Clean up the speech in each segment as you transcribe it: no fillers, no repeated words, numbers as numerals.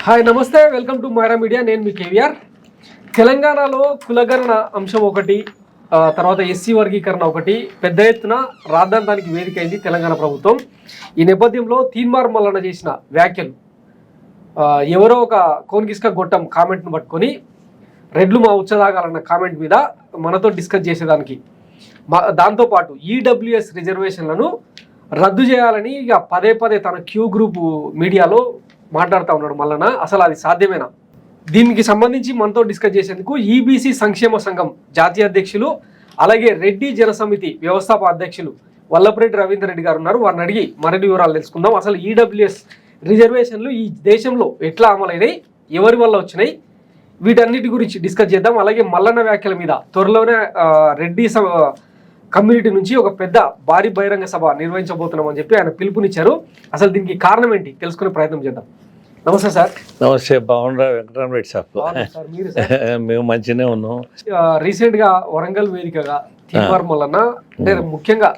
Hi నమస్తే, welcome to Myra media. నేను మీ కేవీఆర్. తెలంగాణలో కులగణన అంశం ఒకటి, తర్వాత ఎస్సీ వర్గీకరణ ఒకటి పెద్ద ఎత్తున రాద్ధాంతానికి వేదిక అయింది తెలంగాణ ప్రభుత్వం. ఈ నేపథ్యంలో తీన్మార్ మల్లన్న చేసిన వ్యాఖ్యలు, ఎవరో ఒక కోన్గిస్క గొట్టం కామెంట్ను పట్టుకొని రెడ్లు మా ఉచ్చదాగాలన్న కామెంట్ మీద మనతో డిస్కస్ చేసేదానికి, దాంతోపాటు ఈడబ్ల్యూఎస్ రిజర్వేషన్లను రద్దు చేయాలని ఇక పదే పదే తన క్యూ గ్రూప్ మీడియాలో మాట్లాడుతూ ఉన్నాడు మల్లన్న. అసలు అది సాధ్యమేనా? దీనికి సంబంధించి మనతో డిస్కస్ చేసేందుకు ఈబీసీ సంక్షేమ సంఘం జాతీయ అధ్యక్షులు, అలాగే రెడ్డి జనసమితి వ్యవస్థాపక అధ్యక్షులు వల్లభరెడ్డి రవీందర్ రెడ్డి గారు ఉన్నారు. వారిని అడిగి మరిన్ని వివరాలు తెలుసుకుందాం. అసలు ఈడబ్ల్యూఎస్ రిజర్వేషన్లు ఈ దేశంలో ఎట్లా అమలైనాయి, ఎవరి వల్ల వచ్చినాయి, వీటన్నిటి గురించి డిస్కస్ చేద్దాం. అలాగే మల్లన్న వ్యాఖ్యల మీద త్వరలోనే రెడ్డి కమ్యూనిటీ నుంచి ఒక పెద్ద భారీ బహిరంగ సభ నిర్వహించబోతున్నామని చెప్పి ఆయన పిలుపునిచ్చారు. అసలు దీనికి కారణం ఏంటి తెలుసుకునే ప్రయత్నం చేద్దాం. నమస్తే సార్. నమస్తే. బాగుండ్రా వెంకటరామరెడ్డి సార్? మేము మంచిగానే ఉన్నాం. రీసెంట్ గా వరంగల్ వేదికగా తీన్మార్ మల్లన్న అంటే ముఖ్యంగా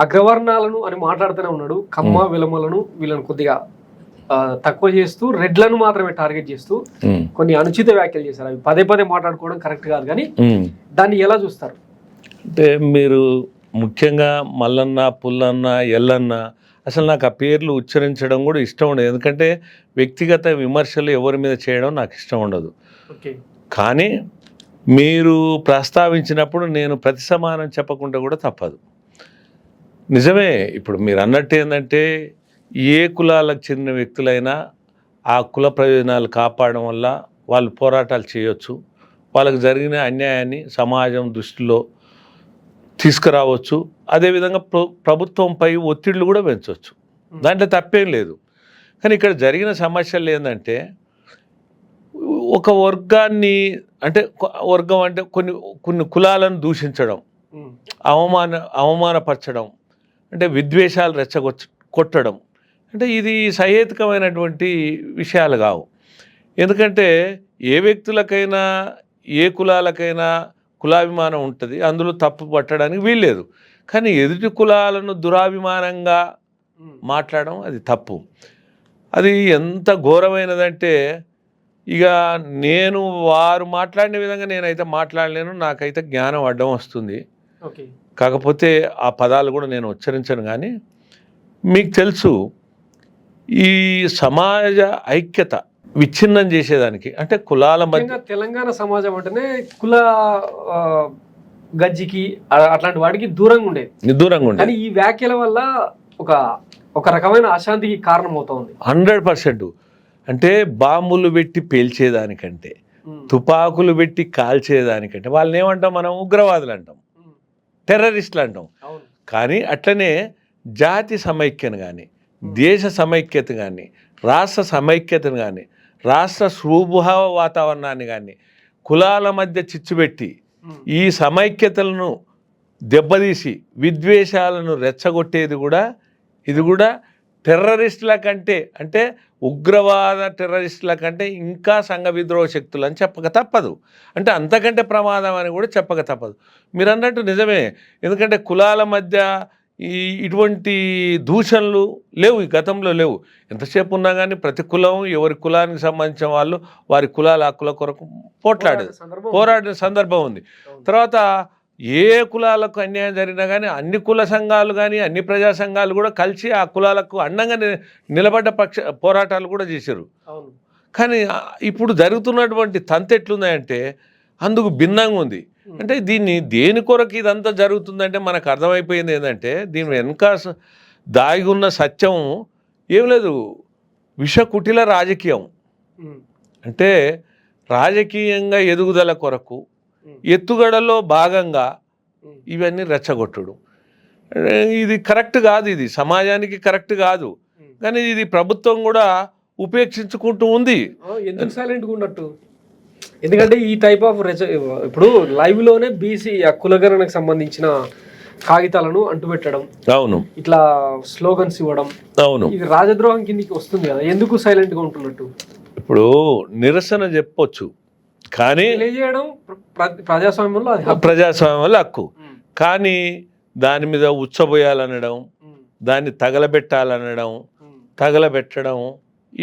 అగ్రవర్ణాలను అని మాట్లాడుతూనే ఉన్నాడు. కమ్మ విలమలను వీళ్ళని కొద్దిగా తక్కువ చేస్తూ రెడ్లను మాత్రమే టార్గెట్ చేస్తూ కొన్ని అనుచిత వ్యాఖ్యలు చేశారు. అవి పదే పదే మాట్లాడుకోవడం కరెక్ట్ కాదు, కానీ దాన్ని ఎలా చూస్తారు? అంటే మీరు ముఖ్యంగా మల్లన్న, పుల్లన్న, ఎల్లన్న, అసలు నాకు ఆ పేర్లు ఉచ్చరించడం కూడా ఇష్టం ఉండదు. ఎందుకంటే వ్యక్తిగత విమర్శలు ఎవరి మీద చేయడం నాకు ఇష్టం ఉండదు. కానీ మీరు ప్రస్తావించినప్పుడు నేను ప్రతి సమానం చెప్పకుండా కూడా తప్పదు. నిజమే. ఇప్పుడు మీరు అన్నట్టు ఏంటంటే ఏ కులాలకు చెందిన వ్యక్తులైనా ఆ కుల ప్రయోజనాలు కాపాడడం వల్ల వాళ్ళు పోరాటాలు చేయొచ్చు. వాళ్ళకు జరిగిన అన్యాయాన్ని సమాజం దృష్టిలో తీసుకురావచ్చు. అదేవిధంగా ప్రభుత్వంపై ఒత్తిళ్లు కూడా పెంచవచ్చు. దాంట్లో తప్పేం లేదు. కానీ ఇక్కడ జరిగిన సమస్యలు ఏంటంటే ఒక వర్గాన్ని, అంటే వర్గం అంటే కొన్ని కులాలను దూషించడం, అవమానపరచడం, అంటే విద్వేషాలు కొట్టడం, అంటే ఇది సహేతుకమైనటువంటి విషయాలు కావు. ఎందుకంటే ఏ వ్యక్తులకైనా ఏ కులాలకైనా కులాభిమానం ఉంటుంది, అందులో తప్పు పట్టడానికి వీల్లేదు. కానీ ఎదుటి కులాలను దురాభిమానంగా మాట్లాడడం అది తప్పు. అది ఎంత ఘోరమైనదంటే ఇక నేను వారు మాట్లాడిన విధంగా నేనైతే మాట్లాడలేను, నాకైతే జ్ఞానం అడ్డం వస్తుంది. కాకపోతే ఆ పదాలు కూడా నేను ఉచ్చరించను. కానీ మీకు తెలుసు, ఈ సమాజ ఐక్యత విచ్ఛిన్నం చేసేదానికి, అంటే కులాల మధ్య, తెలంగాణ సమాజం అంటేనే కుల గజ్జికి అట్లాంటి వాడికి దూరంగా ఉండేది. కానీ ఈ వ్యాఖ్యల వల్ల ఒక రకమైన అశాంతికి కారణం అవుతుంది. 100%. అంటే బాంబులు పెట్టి పేల్చేదానికంటే, తుపాకులు పెట్టి కాల్చేదానికంటే వాళ్ళని ఏమంటాం మనం? ఉగ్రవాదులు అంటాం, టెర్రరిస్టులు అంటాం. కానీ అట్లనే జాతి సమైక్యను కానీ, దేశ సమైక్యత కానీ, రాష్ట్ర సమైక్యతను కానీ, రాష్ట్ర స్వభావ వాతావరణాన్ని కానీ కులాల మధ్య చిచ్చుపెట్టి ఈ సమైక్యతలను దెబ్బతీసి విద్వేషాలను రెచ్చగొట్టేది కూడా, ఇది కూడా టెర్రరిస్టుల కంటే, అంటే ఉగ్రవాద టెర్రరిస్టుల కంటే ఇంకా సంఘ విద్రోహ శక్తులు అని చెప్పక తప్పదు. అంటే అంతకంటే ప్రమాదం అని కూడా చెప్పక తప్పదు. మీరు అన్నట్టు నిజమే. ఎందుకంటే కులాల మధ్య ఇటువంటి దూషణలు లేవు, ఈ గతంలో లేవు. ఎంతసేపు ఉన్నా కానీ ప్రతి కులం ఎవరి కులానికి సంబంధించిన వాళ్ళు వారి కులాల హక్కుల కొరకు పోరాడిన సందర్భం ఉంది. తర్వాత ఏ కులాలకు అన్యాయం జరిగినా కానీ అన్ని కుల సంఘాలు కానీ అన్ని ప్రజా సంఘాలు కూడా కలిసి ఆ కులాలకు అండంగా నిలబడ్డ పోరాటాలు కూడా చేశారు. కానీ ఇప్పుడు జరుగుతున్నటువంటి తంతు ఎట్లుందంటే అందుకు భిన్నంగా ఉంది. అంటే దీన్ని దేని కొరకు ఇదంతా జరుగుతుందంటే మనకు అర్థమైపోయింది ఏంటంటే దీని వెనక దాగి ఉన్న సత్యం ఏం లేదు, విషకుటిల రాజకీయం. అంటే రాజకీయంగా ఎదుగుదల కొరకు ఎత్తుగడలో భాగంగా ఇవన్నీ రెచ్చగొట్టుడు. ఇది కరెక్ట్ కాదు, ఇది సమాజానికి కరెక్ట్ కాదు. కానీ ఇది ప్రభుత్వం కూడా ఉపేక్షించుకుంటూ ఉంది. ఎందుకు సైలెంట్గా ఉన్నట్టు? ఎందుకంటే ఈ టైప్ ఆఫ్ ఇప్పుడు లైవ్ లోనే బీసీ కులగణనకు సంబంధించిన కాగితాలను అంటుపెట్టడం, అవును, ఇట్లా స్లోగన్స్ ఇవ్వడం, అవును, ఇది రాజద్రోహం కిందికి వస్తుంది కదా. ఎందుకు సైలెంట్ గా ఉంటున్నట్టు? ఇప్పుడు నిరసన చెప్పొచ్చు, కానీ తెలియజేయడం ప్రజాస్వామ్యంలో హక్కు. కానీ దాని మీద ఉచ్చబోయాలనడం, దాన్ని తగలబెట్టాలనడం, తగలబెట్టడం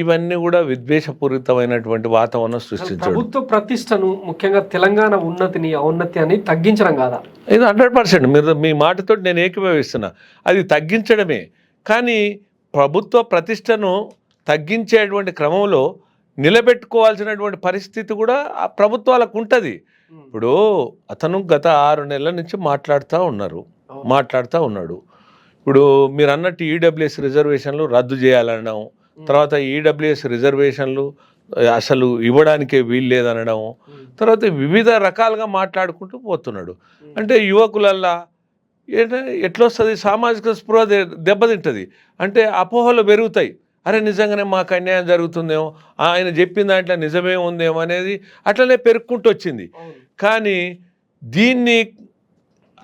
ఇవన్నీ కూడా విద్వేషపూరితమైనటువంటి వాతావరణం సృష్టించడం. ప్రభుత్వ ప్రతిష్టను, ముఖ్యంగా తెలంగాణ ఉన్నతిని, ఔన్నత్యాన్ని తగ్గించడం కాదా? ఇది 100% మీరు మీ మాటతో నేను ఏకీభవిస్తున్నా. అది తగ్గించడమే. కానీ ప్రభుత్వ ప్రతిష్టను తగ్గించేటువంటి క్రమంలో నిలబెట్టుకోవాల్సినటువంటి పరిస్థితి కూడా ఆ ప్రభుత్వాలకు ఉంటుంది. ఇప్పుడు అతను గత 6 నెలల నుంచి మాట్లాడుతూ ఉన్నాడు. ఇప్పుడు మీరు అన్నట్టు ఈడబ్ల్యూఎస్ రిజర్వేషన్లు రద్దు చేయాలనడం, తర్వాత ఈడబ్ల్యూఎస్ రిజర్వేషన్లు అసలు ఇవ్వడానికే వీలు లేదనడం, తర్వాత వివిధ రకాలుగా మాట్లాడుకుంటూ పోతున్నాడు. అంటే యువకులల్లా ఎట్లొస్తుంది, సామాజిక స్పృహ దెబ్బతింటుంది. అంటే అపోహలు పెరుగుతాయి. అరే నిజంగానే మాకు అన్యాయం జరుగుతుందేమో, ఆయన చెప్పిన దాంట్లో నిజమే ఉందేమో అనేది అట్లనే పెరుక్కుంటూ వచ్చింది. కానీ దీన్ని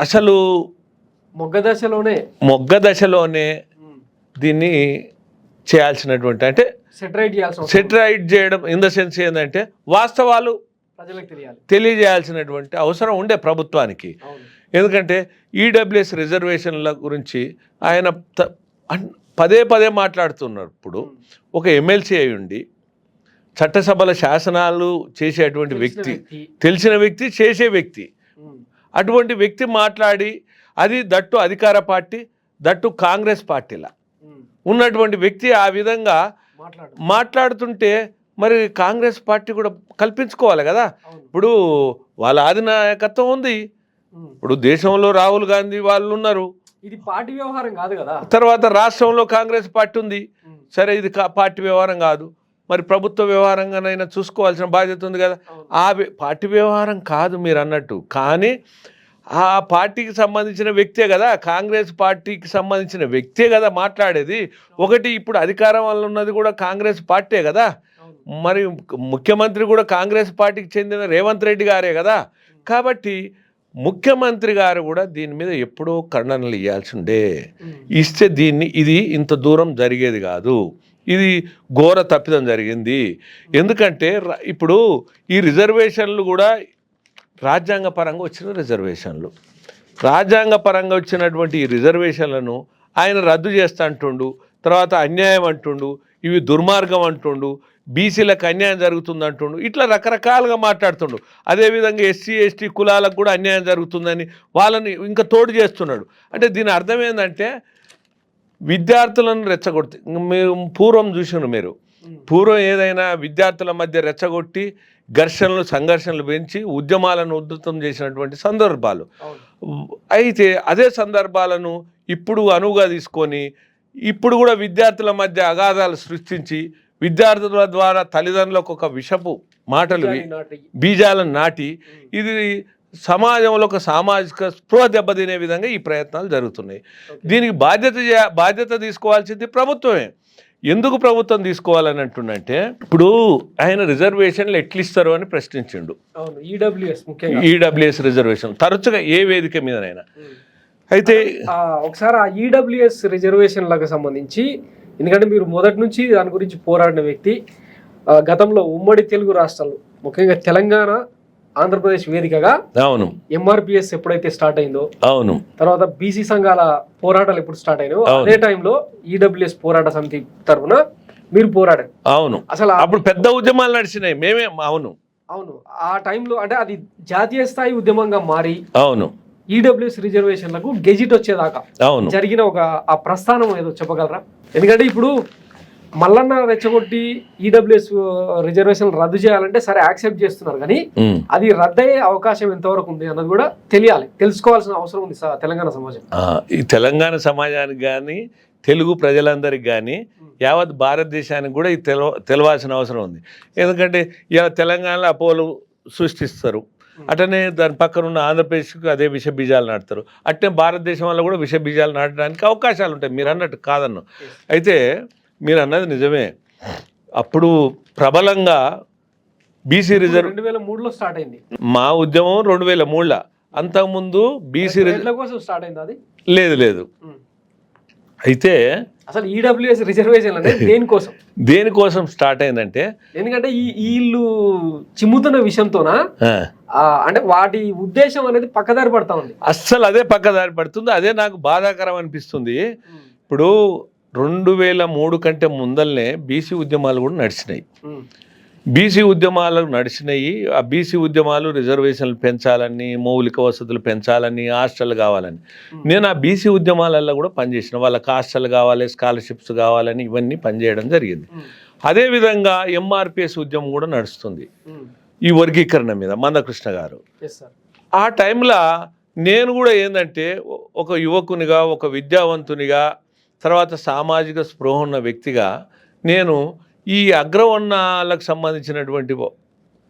అసలు మొగ్గ దశలోనే దీన్ని చేయాల్సినటువంటి, అంటే సెటరైట్ చేయడం ఇన్ ద సెన్స్ ఏంటంటే వాస్తవాలు తెలియజేయాల్సినటువంటి అవసరం ఉండే ప్రభుత్వానికి. ఎందుకంటే ఈడబ్ల్యూఎస్ రిజర్వేషన్ల గురించి ఆయన పదే మాట్లాడుతున్నారు. ఇప్పుడు ఒక ఎమ్మెల్సీ అయి ఉండి చట్టసభల శాసనాలు చేసేటువంటి వ్యక్తి, తెలిసిన వ్యక్తి, చేసే వ్యక్తి, అటువంటి వ్యక్తి మాట్లాడి, అది దట్టు అధికార పార్టీ, దట్టు కాంగ్రెస్ పార్టీలా ఉన్నటువంటి వ్యక్తి ఆ విధంగా మాట్లాడుతుంటే మరి కాంగ్రెస్ పార్టీ కూడా కల్పించుకోవాలి కదా. ఇప్పుడు వాళ్ళ అధినాయకత్వం ఉంది. ఇప్పుడు దేశంలో రాహుల్ గాంధీ వాళ్ళు ఉన్నారు, ఇది పార్టీ వ్యవహారం కాదు కదా. తర్వాత రాష్ట్రంలో కాంగ్రెస్ పార్టీ ఉంది, సరే ఇది పార్టీ వ్యవహారం కాదు, మరి ప్రభుత్వ వ్యవహారంగానైనా చూసుకోవాల్సిన బాధ్యత ఉంది కదా. ఆ పార్టీ వ్యవహారం కాదు మీరు అన్నట్టు, కానీ ఆ పార్టీకి సంబంధించిన వ్యక్తే కదా, కాంగ్రెస్ పార్టీకి సంబంధించిన వ్యక్తే కదా మాట్లాడేది. ఒకటి ఇప్పుడు అధికారం వల్ల ఉన్నది కూడా కాంగ్రెస్ పార్టీ కదా, మరి ముఖ్యమంత్రి కూడా కాంగ్రెస్ పార్టీకి చెందిన రేవంత్ రెడ్డి గారే కదా. కాబట్టి ముఖ్యమంత్రి గారు కూడా దీని మీద ఎప్పుడో ఖండనలు ఇవ్వాల్సి ఉండే, ఇస్తే ఇది ఇంత దూరం జరిగేది కాదు, ఇది ఘోర తప్పిదం జరిగింది. ఎందుకంటే ఇప్పుడు ఈ రిజర్వేషన్లు కూడా రాజ్యాంగపరంగా వచ్చిన రిజర్వేషన్లు, రాజ్యాంగపరంగా వచ్చినటువంటి ఈ రిజర్వేషన్లను ఆయన రద్దు చేస్తా అంటుండు, తర్వాత అన్యాయం అంటుండు, ఇవి దుర్మార్గం అంటుండు, బీసీలకు అన్యాయం జరుగుతుంది అంటుండు, ఇట్లా రకరకాలుగా మాట్లాడుతుండు. అదేవిధంగా ఎస్సీ ఎస్టీ కులాలకు కూడా అన్యాయం జరుగుతుందని వాళ్ళని ఇంకా తోడు చేస్తున్నాడు. అంటే దీని అర్థం ఏంటంటే విద్యార్థులను రెచ్చగొడితే, మీరు పూర్వం చూసినారు, మీరు పూర్వం ఏదైనా విద్యార్థుల మధ్య రెచ్చగొట్టి సంఘర్షణలు పెంచి ఉద్యమాలను ఉధృతం చేసినటువంటి సందర్భాలు. అయితే అదే సందర్భాలను ఇప్పుడు అనువుగా తీసుకొని ఇప్పుడు కూడా విద్యార్థుల మధ్య అగాధాలు సృష్టించి విద్యార్థుల ద్వారా తల్లిదండ్రులకు ఒక విషపు మాటలు బీజాలను నాటి ఇది సమాజంలో ఒక సామాజిక స్పృహ దెబ్బతినే విధంగా ఈ ప్రయత్నాలు జరుగుతున్నాయి. దీనికి బాధ్యత తీసుకోవాల్సింది ప్రభుత్వమే. ఎందుకు ప్రభుత్వం తీసుకోవాలని అంటుండంటే, ఇప్పుడు ఆయన రిజర్వేషన్లు ఎట్లిస్తారు అని ప్రశ్నించిండు. ఈడబ్ల్యూఎస్ రిజర్వేషన్ తరచుగా ఏ వేదిక మీదనైనా. అయితే ఒకసారి ఆ ఈడబ్ల్యూఎస్ రిజర్వేషన్లకు సంబంధించి, ఎందుకంటే మీరు మొదటి నుంచి దాని గురించి పోరాడిన వ్యక్తి, గతంలో ఉమ్మడి తెలుగు రాష్ట్రాలు ముఖ్యంగా తెలంగాణ ఆంధ్రప్రదేశ్ వేదికగా అవును ఎంఆర్పిఎస్ ఎప్పుడైతే స్టార్ట్ అయిందో, అవును తర్వాత బీసీ సంఘాల పోరాటాలు ఎప్పుడు స్టార్ట్ అయినాయో అదే టైంలో ఈడబ్ల్యూఎస్ పోరాట సమితి తరఫున మీరు పోరాడారు. అవును, అసలు అప్పుడు పెద్ద ఉద్యమాలు నడిచినాయి మేమే. అవును ఆ టైంలో అంటే అది జాతీయ స్థాయి ఉద్యమంగా మారి అవును ఈడబ్ల్యూఎస్ రిజర్వేషన్లకు గెజిట్ వచ్చేదాకా అవును జరిగిన ఒక ఆ ప్రస్థానం ఏదో చెప్పగలరా? ఎందుకంటే ఇప్పుడు మల్లన్న రెచ్చగొట్టి ఈడబ్ల్యూఎస్ రిజర్వేషన్ రద్దు చేయాలంటే సరే యాక్సెప్ట్ చేస్తున్నారు, కానీ అది రద్దయ్యే అవకాశం ఎంతవరకు ఉంది అన్నది కూడా తెలుసుకోవాల్సిన అవసరం ఉంది తెలంగాణ సమాజం. ఈ తెలంగాణ సమాజానికి కానీ తెలుగు ప్రజలందరికీ కానీ యావత్ భారతదేశానికి కూడా ఇది తెలవాల్సిన అవసరం ఉంది. ఎందుకంటే ఇలా తెలంగాణలో అపోలు సృష్టిస్తారు, అటనే దాని పక్కన ఉన్న ఆంధ్రప్రదేశ్కి అదే విష బీజాలు నాటుతారు, అట్నే భారతదేశం వల్ల కూడా విష బీజాలు నాటడానికి అవకాశాలు ఉంటాయి. మీరు అన్నట్టు కాదన్ను. అయితే మీరు అన్నది నిజమే. అప్పుడు ప్రబలంగా బీసీ రిజర్వ్ 2003లో స్టార్ట్ అయింది మా ఉద్యమం. 2003లో అంతకుముందు బీసీ కోసం స్టార్ట్ అయింది అది? లేదు. అయితే అసలు ఈడబ్ల్యూఎస్ రిజర్వేషన్ అనేది దేనికోసం స్టార్ట్ అయిందంటే, ఎందుకంటే వీళ్ళు చిమ్ముతున్న విషయంతోనా అంటే వాటి ఉద్దేశం అనేది పక్కదారి పడతా ఉంది. అస్సలు అదే పక్కదారి పడుతుంది. అదే నాకు బాధాకరం అనిపిస్తుంది. ఇప్పుడు 2003 కంటే ముందల్నే బీసీ ఉద్యమాలు కూడా నడిచినాయి. ఉమ్, బీసీ ఉద్యమాలు నడిచినాయి. ఆ బీసీ ఉద్యమాలు రిజర్వేషన్లు పెంచాలని, మౌలిక వసతులు పెంచాలని, హాస్టల్ కావాలని. నేను ఆ బీసీ ఉద్యమాలలో కూడా పనిచేసిన. వాళ్ళకి హాస్టల్ కావాలి, స్కాలర్షిప్స్ కావాలని ఇవన్నీ పనిచేయడం జరిగింది. అదేవిధంగా ఎంఆర్పిఎస్ ఉద్యమం కూడా నడుస్తుంది ఈ వర్గీకరణ మీద, మందకృష్ణ గారు. Yes sir. ఆ టైంలో నేను కూడా ఏంటంటే ఒక యువకునిగా, ఒక విద్యావంతునిగా, తర్వాత సామాజిక స్పృహ ఉన్న వ్యక్తిగా నేను ఈ అగ్రవర్ణాలకు సంబంధించినటువంటి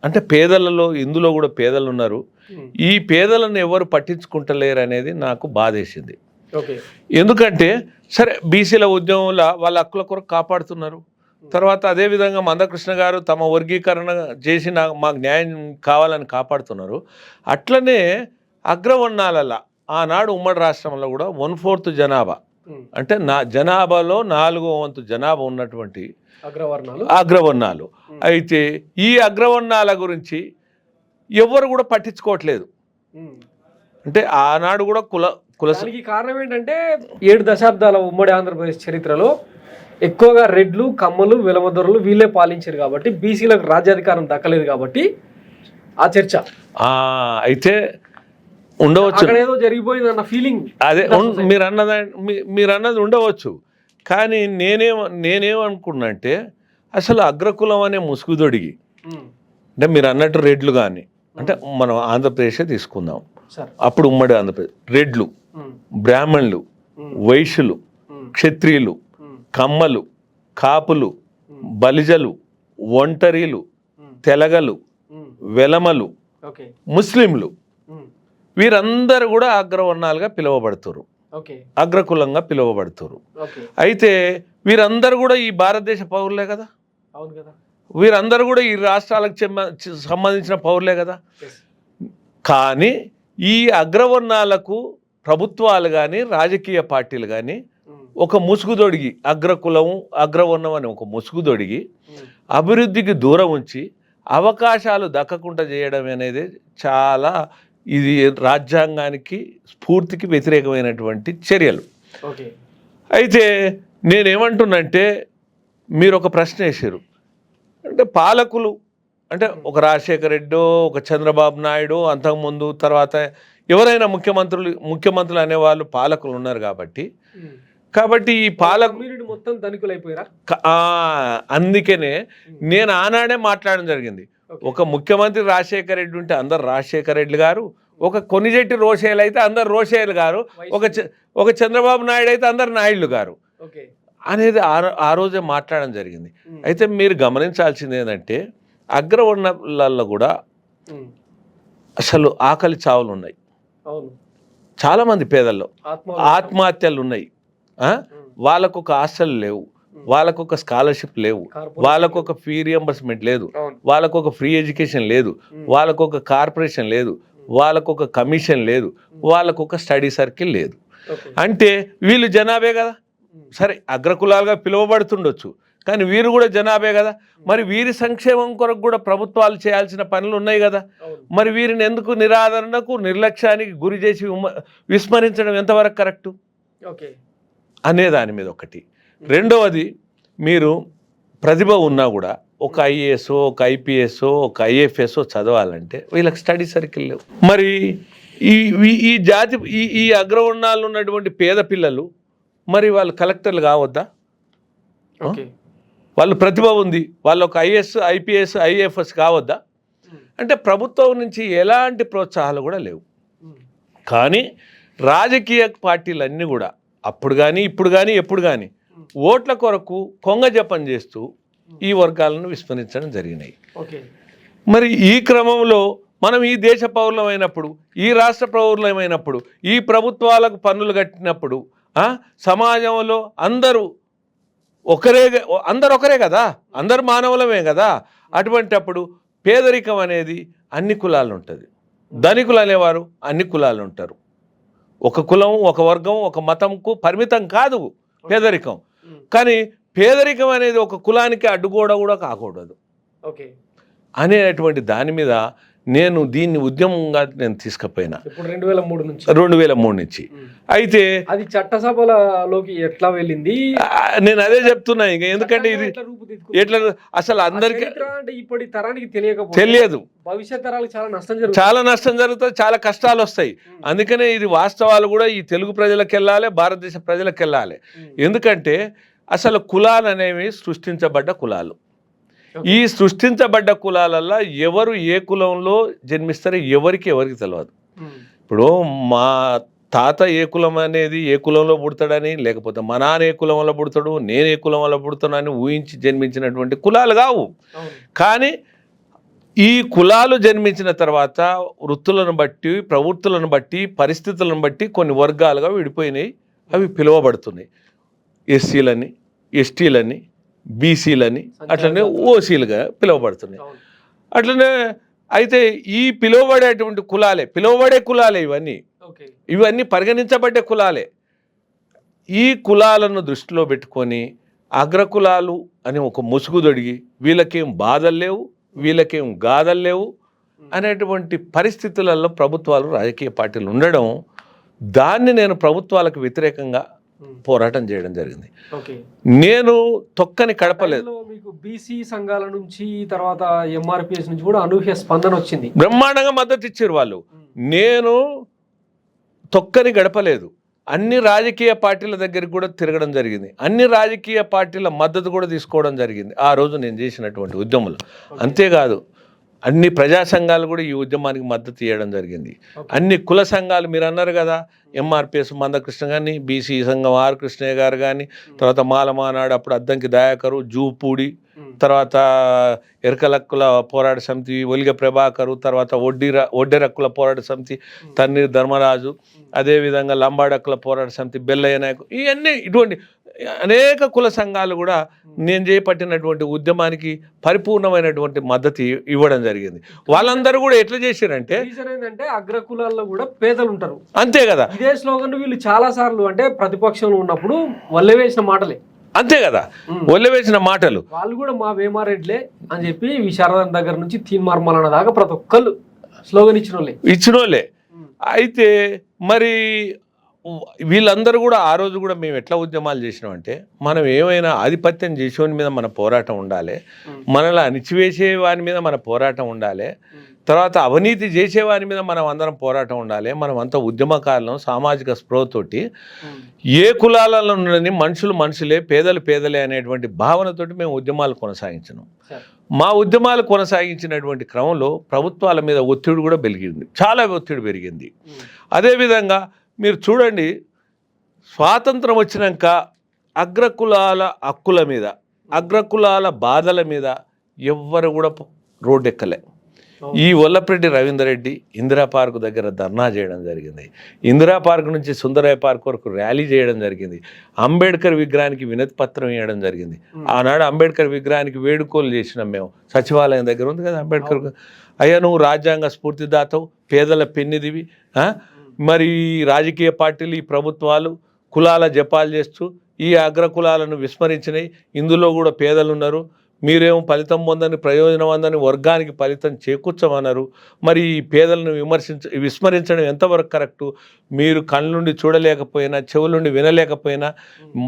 అంటే పేదలలో, ఇందులో కూడా పేదలు ఉన్నారు, ఈ పేదలను ఎవరు పట్టించుకుంటలేరు అనేది నాకు బాధేసింది. ఓకే. ఎందుకంటే సరే బీసీల ఉద్యమంలో వాళ్ళ హక్కుల కొరకు కాపాడుతున్నారు. తర్వాత అదేవిధంగా మందకృష్ణ గారు తమ వర్గీకరణ చేసి మాకు న్యాయం కావాలని కాపాడుతున్నారు. అట్లనే అగ్రవర్ణాలలో ఆనాడు ఉమ్మడి రాష్ట్రంలో కూడా 1/4 జనాభా, అంటే జనాభాలో 4వ వంతు జనాభా ఉన్నటువంటి అగ్రవర్ణాలు. అయితే ఈ అగ్రవర్ణాల గురించి ఎవరు కూడా పట్టించుకోవట్లేదు. అంటే ఆనాడు కూడా దానికి కారణం ఏంటంటే 7 దశాబ్దాల ఉమ్మడి ఆంధ్రప్రదేశ్ చరిత్రలో ఎక్కువగా రెడ్లు, కమ్మలు, వెలమదొరలు వీళ్ళే పాలించారు కాబట్టి బీసీలకు రాజ్యాధికారం దక్కలేదు కాబట్టి ఆ చర్చ అయితే ఉండవచ్చు. ఏదో జరిగిపోయింది అన్న ఫీలింగ్ అదే మీరు అన్నది ఉండవచ్చు. కానీ నేనేమనుకున్నా అంటే అసలు అగ్రకులం అనే ముసుగుదొడిగి, అంటే మీరు అన్నట్టు రెడ్లు కానీ, అంటే మనం ఆంధ్రప్రదేశే తీసుకుందాం, అప్పుడు ఉమ్మడి ఆంధ్రప్రదేశ్, రెడ్లు, బ్రాహ్మణులు, వైశ్యులు, క్షత్రియులు, కమ్మలు, కాపులు, బలిజలు, ఒంటరీలు, తెలగలు, వెలమలు, ముస్లింలు, వీరందరూ కూడా అగ్రవర్ణాలుగా పిలువబడుతున్నారు, అగ్రకులంగా పిలువబడుతున్నారు. అయితే వీరందరూ కూడా ఈ భారతదేశ పౌరులే కదా, వీరందరూ కూడా ఈ రాష్ట్రాలకు సంబంధించిన పౌరులే కదా. కానీ ఈ అగ్రవర్ణాలకు ప్రభుత్వాలు కానీ, రాజకీయ పార్టీలు కానీ ఒక ముసుగుదొడిగి, అగ్రకులం, అగ్రవర్ణం అని ఒక ముసుగుదొడిగి అభివృద్ధికి దూరం ఉంచి అవకాశాలు దక్కకుండా చేయడం అనేది చాలా, ఇది రాజ్యాంగానికి, స్ఫూర్తికి వ్యతిరేకమైనటువంటి చర్యలు. అయితే నేనేమంటున్నంటే, మీరు ఒక ప్రశ్న వేసారు, అంటే పాలకులు అంటే ఒక రాజశేఖర రెడ్డో, ఒక చంద్రబాబు నాయుడు, అంతకుముందు తర్వాత ఎవరైనా ముఖ్యమంత్రులు అనేవాళ్ళు పాలకులు ఉన్నారు కాబట్టి ఈ పాలకులు మొత్తం ధనికులైపోయారా? అందుకనే నేను ఆనాడే మాట్లాడడం జరిగింది. ఒక ముఖ్యమంత్రి రాజశేఖర రెడ్డి ఉంటే అందరు రాజశేఖర రెడ్డి గారు, ఒక కొనిజెట్టి రోషేలు అయితే అందరు రోషేలు గారు, ఒక చంద్రబాబు నాయుడు అయితే అందరు నాయుళ్ళు గారు అనేది ఆ రోజే మాట్లాడడం జరిగింది. అయితే మీరు గమనించాల్సింది ఏంటంటే అగ్రవర్ణాలలో కూడా అసలు ఆకలి చావులు ఉన్నాయి, చాలామంది పేదల్లో ఆత్మహత్యలు ఉన్నాయి, వాళ్ళకు ఒక హాస్టల్ లేవు, వాళ్ళకు ఒక స్కాలర్షిప్ లేవు, వాళ్ళకు ఒక ఫీ రియంబర్స్మెంట్ లేదు, వాళ్ళకు ఒక ఫ్రీ ఎడ్యుకేషన్ లేదు, వాళ్ళకు ఒక కార్పొరేషన్ లేదు, వాళ్ళకు ఒక కమిషన్ లేదు, వాళ్ళకు ఒక స్టడీ సర్కిల్ లేదు. అంటే వీళ్ళు జనాభే కదా, సరే అగ్రకులాలుగా పిలువబడుతుండొచ్చు, కానీ వీరు కూడా జనాభే కదా. మరి వీరి సంక్షేమం కొరకు కూడా ప్రభుత్వాలు చేయాల్సిన పనులు ఉన్నాయి కదా. మరి వీరిని ఎందుకు నిరాదరణకు, నిర్లక్ష్యానికి గురి చేసి విస్మరించడం ఎంతవరకు కరెక్టు అనే దాని మీద ఒకటి. రెండవది, మీరు ప్రతిభ ఉన్నా కూడా ఒక ఐఏఎస్, ఒక ఐపీఎస్, ఒక ఐఎఫ్ఎస్ చదవాలంటే వీళ్ళకి స్టడీ సర్కిల్ లేవు. మరి ఈ జాతి ఈ అగ్రవర్ణాలు ఉన్నటువంటి పేద పిల్లలు మరి వాళ్ళు కలెక్టర్లు కావద్దా? వాళ్ళు ప్రతిభ ఉంది, వాళ్ళు ఒక ఐఏఎస్, ఐపీఎస్, ఐఎఫ్ఎస్ కావద్దా? అంటే ప్రభుత్వం నుంచి ఎలాంటి ప్రోత్సాహాలు కూడా లేవు. కానీ రాజకీయ పార్టీలన్నీ కూడా అప్పుడు కానీ, ఇప్పుడు కానీ, ఎప్పుడు కానీ ఓట్ల కొరకు కొంగ జపం చేస్తూ ఈ వర్గాలను విస్మరించడం జరిగినాయి. మరి ఈ క్రమంలో మనం ఈ దేశ పౌరులమైనప్పుడు, ఈ రాష్ట్ర పౌరులమైనప్పుడు, ఈ ప్రభుత్వాలకు పన్నులు కట్టినప్పుడు సమాజంలో అందరూ ఒకరే కదా, అందరు మానవులమే కదా. అటువంటప్పుడు పేదరికం అనేది అన్ని కులాలు ఉంటుంది, ధనికులు అనేవారు అన్ని కులాలు ఉంటారు. ఒక కులం, ఒక వర్గం, ఒక మతంకు పరిమితం కాదు పేదరికం. కానీ పేదరికం అనేది ఒక కులానికి అడ్డుగోడ కూడా కాకూడదు అనేటువంటి దాని మీద నేను దీన్ని ఉద్యమంగా నేను తీసుకుపోయినా ఇప్పుడు 2003 నుంచి 2003 నుంచి. అయితే అది చట్టసభలలోకి ఎట్లా వెళ్ళింది? నేను అదే చెప్తున్నా. ఇక ఎందుకంటే ఇది ఎట్లా అసలు అందరికీ అంటే ఇప్పటి తరానికి తెలియదు. భవిష్యత్ తరాలకు చాలా నష్టం జరుగుతుంది, చాలా కష్టాలు వస్తాయి. అందుకనే ఇది వాస్తవాలు కూడా ఈ తెలుగు ప్రజలకు వెళ్ళాలి, భారతదేశ ప్రజలకు వెళ్ళాలి. ఎందుకంటే అసలు కులాలు అనేవి సృష్టించబడ్డ కులాలు. ఈ సృష్టించబడ్డ కులాలల్లో ఎవరు ఏ కులంలో జన్మిస్తారో ఎవరికి తెలియదు. ఇప్పుడు మా తాత ఏ కులం అనేది ఏ కులంలో పుడతాడని, లేకపోతే మా నాన్న ఏ కులంలో పుడతాడు, నేను ఏ కులం వల్ల పుడతానని ఊహించి జన్మించినటువంటి కులాలు కావు. కానీ ఈ కులాలు జన్మించిన తర్వాత వృత్తులను బట్టి, ప్రవృత్తులను బట్టి, పరిస్థితులను బట్టి కొన్ని వర్గాలుగా విడిపోయినాయి. అవి పిలువబడుతున్నాయి. ఎస్సీలని, ఎస్టీలని, బీసీలని, అట్లనే ఓసీలుగా పిలువబడుతున్నాయి. అట్లనే అయితే ఈ పిలువబడే కులాలే ఇవన్నీ పరిగణించబడ్డే కులాలే. ఈ కులాలను దృష్టిలో పెట్టుకొని అగ్రకులాలు అని ఒక ముసుగు దొడిగి వీళ్ళకేం బాధలు లేవు, వీళ్ళకేం గాథలు లేవు అనేటువంటి పరిస్థితులలో ప్రభుత్వాలు, రాజకీయ పార్టీలు ఉండడం, దాన్ని నేను ప్రభుత్వాలకు వ్యతిరేకంగా పోరాటం చేయడం జరిగింది. నేను తొక్కని కడపలేదు. మీకు బీసీ సంఘాల నుంచి, తర్వాత ఎంఆర్పిఎస్ నుంచి కూడా అనూహ్య స్పందన వచ్చింది, బ్రహ్మాండంగా మద్దతు ఇచ్చారు వాళ్ళు. నేను తొక్కని గడపలేదు. అన్ని రాజకీయ పార్టీల దగ్గరికి కూడా తిరగడం జరిగింది. అన్ని రాజకీయ పార్టీల మద్దతు కూడా తీసుకోవడం జరిగింది ఆ రోజు నేను చేసినటువంటి ఉద్యమంలో. అంతేకాదు అన్ని ప్రజా సంఘాలు కూడా ఈ ఉద్యమానికి మద్దతు ఇవ్వడం జరిగింది. అన్ని కుల సంఘాలు, మీరు అన్నారు కదా, ఎంఆర్పిఎస్ మందకృష్ణ కానీ, బీసీ సంఘం ఆర్ కృష్ణయ్య గారు కానీ, తర్వాత మాలమానాడు అప్పుడు అద్దంకి దయాకరు, జూపూడి, తర్వాత ఎరకలక్కుల పోరాట సమితి ఒలిగ ప్రభాకరు, తర్వాత ఒడ్డెరక్కుల పోరాట సమితి తన్నీరు ధర్మరాజు, అదేవిధంగా లంబాడక్కుల పోరాట సమితి బెల్లయ్య నాయకు, ఇవన్నీ ఇటువంటి అనేక కుల సంఘాలు కూడా నేను చేపట్టినటువంటి ఉద్యమానికి పరిపూర్ణమైనటువంటి మద్దతు ఇవ్వడం జరిగింది. వాళ్ళందరూ కూడా ఎట్లా చేశారంటే, అగ్రకులాల్లో కూడా పేదలు ఉంటారు, అంతే కదా. ఇదే స్లోగన్ వీళ్ళు చాలా సార్లు అంటే ప్రతిపక్షంలో ఉన్నప్పుడు వల్లెవేసిన మాటలే, అంతే కదా, వల్లెవేసిన మాటలు. వాళ్ళు కూడా మా వేమారెడ్లే అని చెప్పి విశారదన్ దగ్గర నుంచి తీన్మార్మలన్న దాకా ప్రతి ఒక్కళ్ళు స్లోగన్ ఇచ్చినోళ్ళే. అయితే మరి వీళ్ళందరూ కూడా ఆ రోజు కూడా మేము ఎట్లా ఉద్యమాలు చేసినామంటే, మనం ఏమైనా ఆధిపత్యం చేసేవాని మీద మన పోరాటం ఉండాలి, మనలా అణిచివేసే వాని మీద మన పోరాటం ఉండాలి, తర్వాత అవినీతి చేసేవాని మీద మనం అందరం పోరాటం ఉండాలి. మనం అంతా ఉద్యమకారులం, సామాజిక స్పృహతోటి ఏ కులాలలో ఉండని మనుషులే, పేదలే అనేటువంటి భావనతోటి మేము ఉద్యమాలు కొనసాగించినాం. మా ఉద్యమాలు కొనసాగించినటువంటి క్రమంలో ప్రభుత్వాల మీద ఒత్తిడి కూడా పెరిగింది, చాలా ఒత్తిడి పెరిగింది. అదేవిధంగా మీరు చూడండి, స్వాతంత్రం వచ్చినాక అగ్రకులాల హక్కుల మీద, అగ్రకులాల బాధల మీద ఎవ్వరు కూడా రోడ్డు ఎక్కలే. ఈ వల్లప్రెడ్డి రవీందర్ రెడ్డి ఇందిరా పార్క్ దగ్గర ధర్నా చేయడం జరిగింది. ఇందిరా పార్క్ నుంచి సుందరయ్య పార్క్ వరకు ర్యాలీ చేయడం జరిగింది. అంబేద్కర్ విగ్రహానికి వినతి పత్రం ఇవ్వడం జరిగింది. ఆనాడు అంబేద్కర్ విగ్రహానికి వేడుకోలు చేసినాం మేము. సచివాలయం దగ్గర ఉంది కదా అంబేద్కర్, అయ్యా నువ్వు రాజ్యాంగ స్ఫూర్తిదాతవు, పేదల పెన్నిదివి, మరి రాజకీయ పార్టీలు, ఈ ప్రభుత్వాలు కులాల జపాలు చేస్తూ ఈ అగ్రకులాలను విస్మరించినాయి, ఇందులో కూడా పేదలు ఉన్నారు, మీరేమో ఫలితం పొందని, ప్రయోజనం అందని వర్గానికి ఫలితం చేకూర్చమన్నారు. మరి ఈ పేదలను విస్మరించడం ఎంతవరకు కరెక్టు? మీరు కళ్ళ నుండి చూడలేకపోయినా, చెవుల నుండి వినలేకపోయినా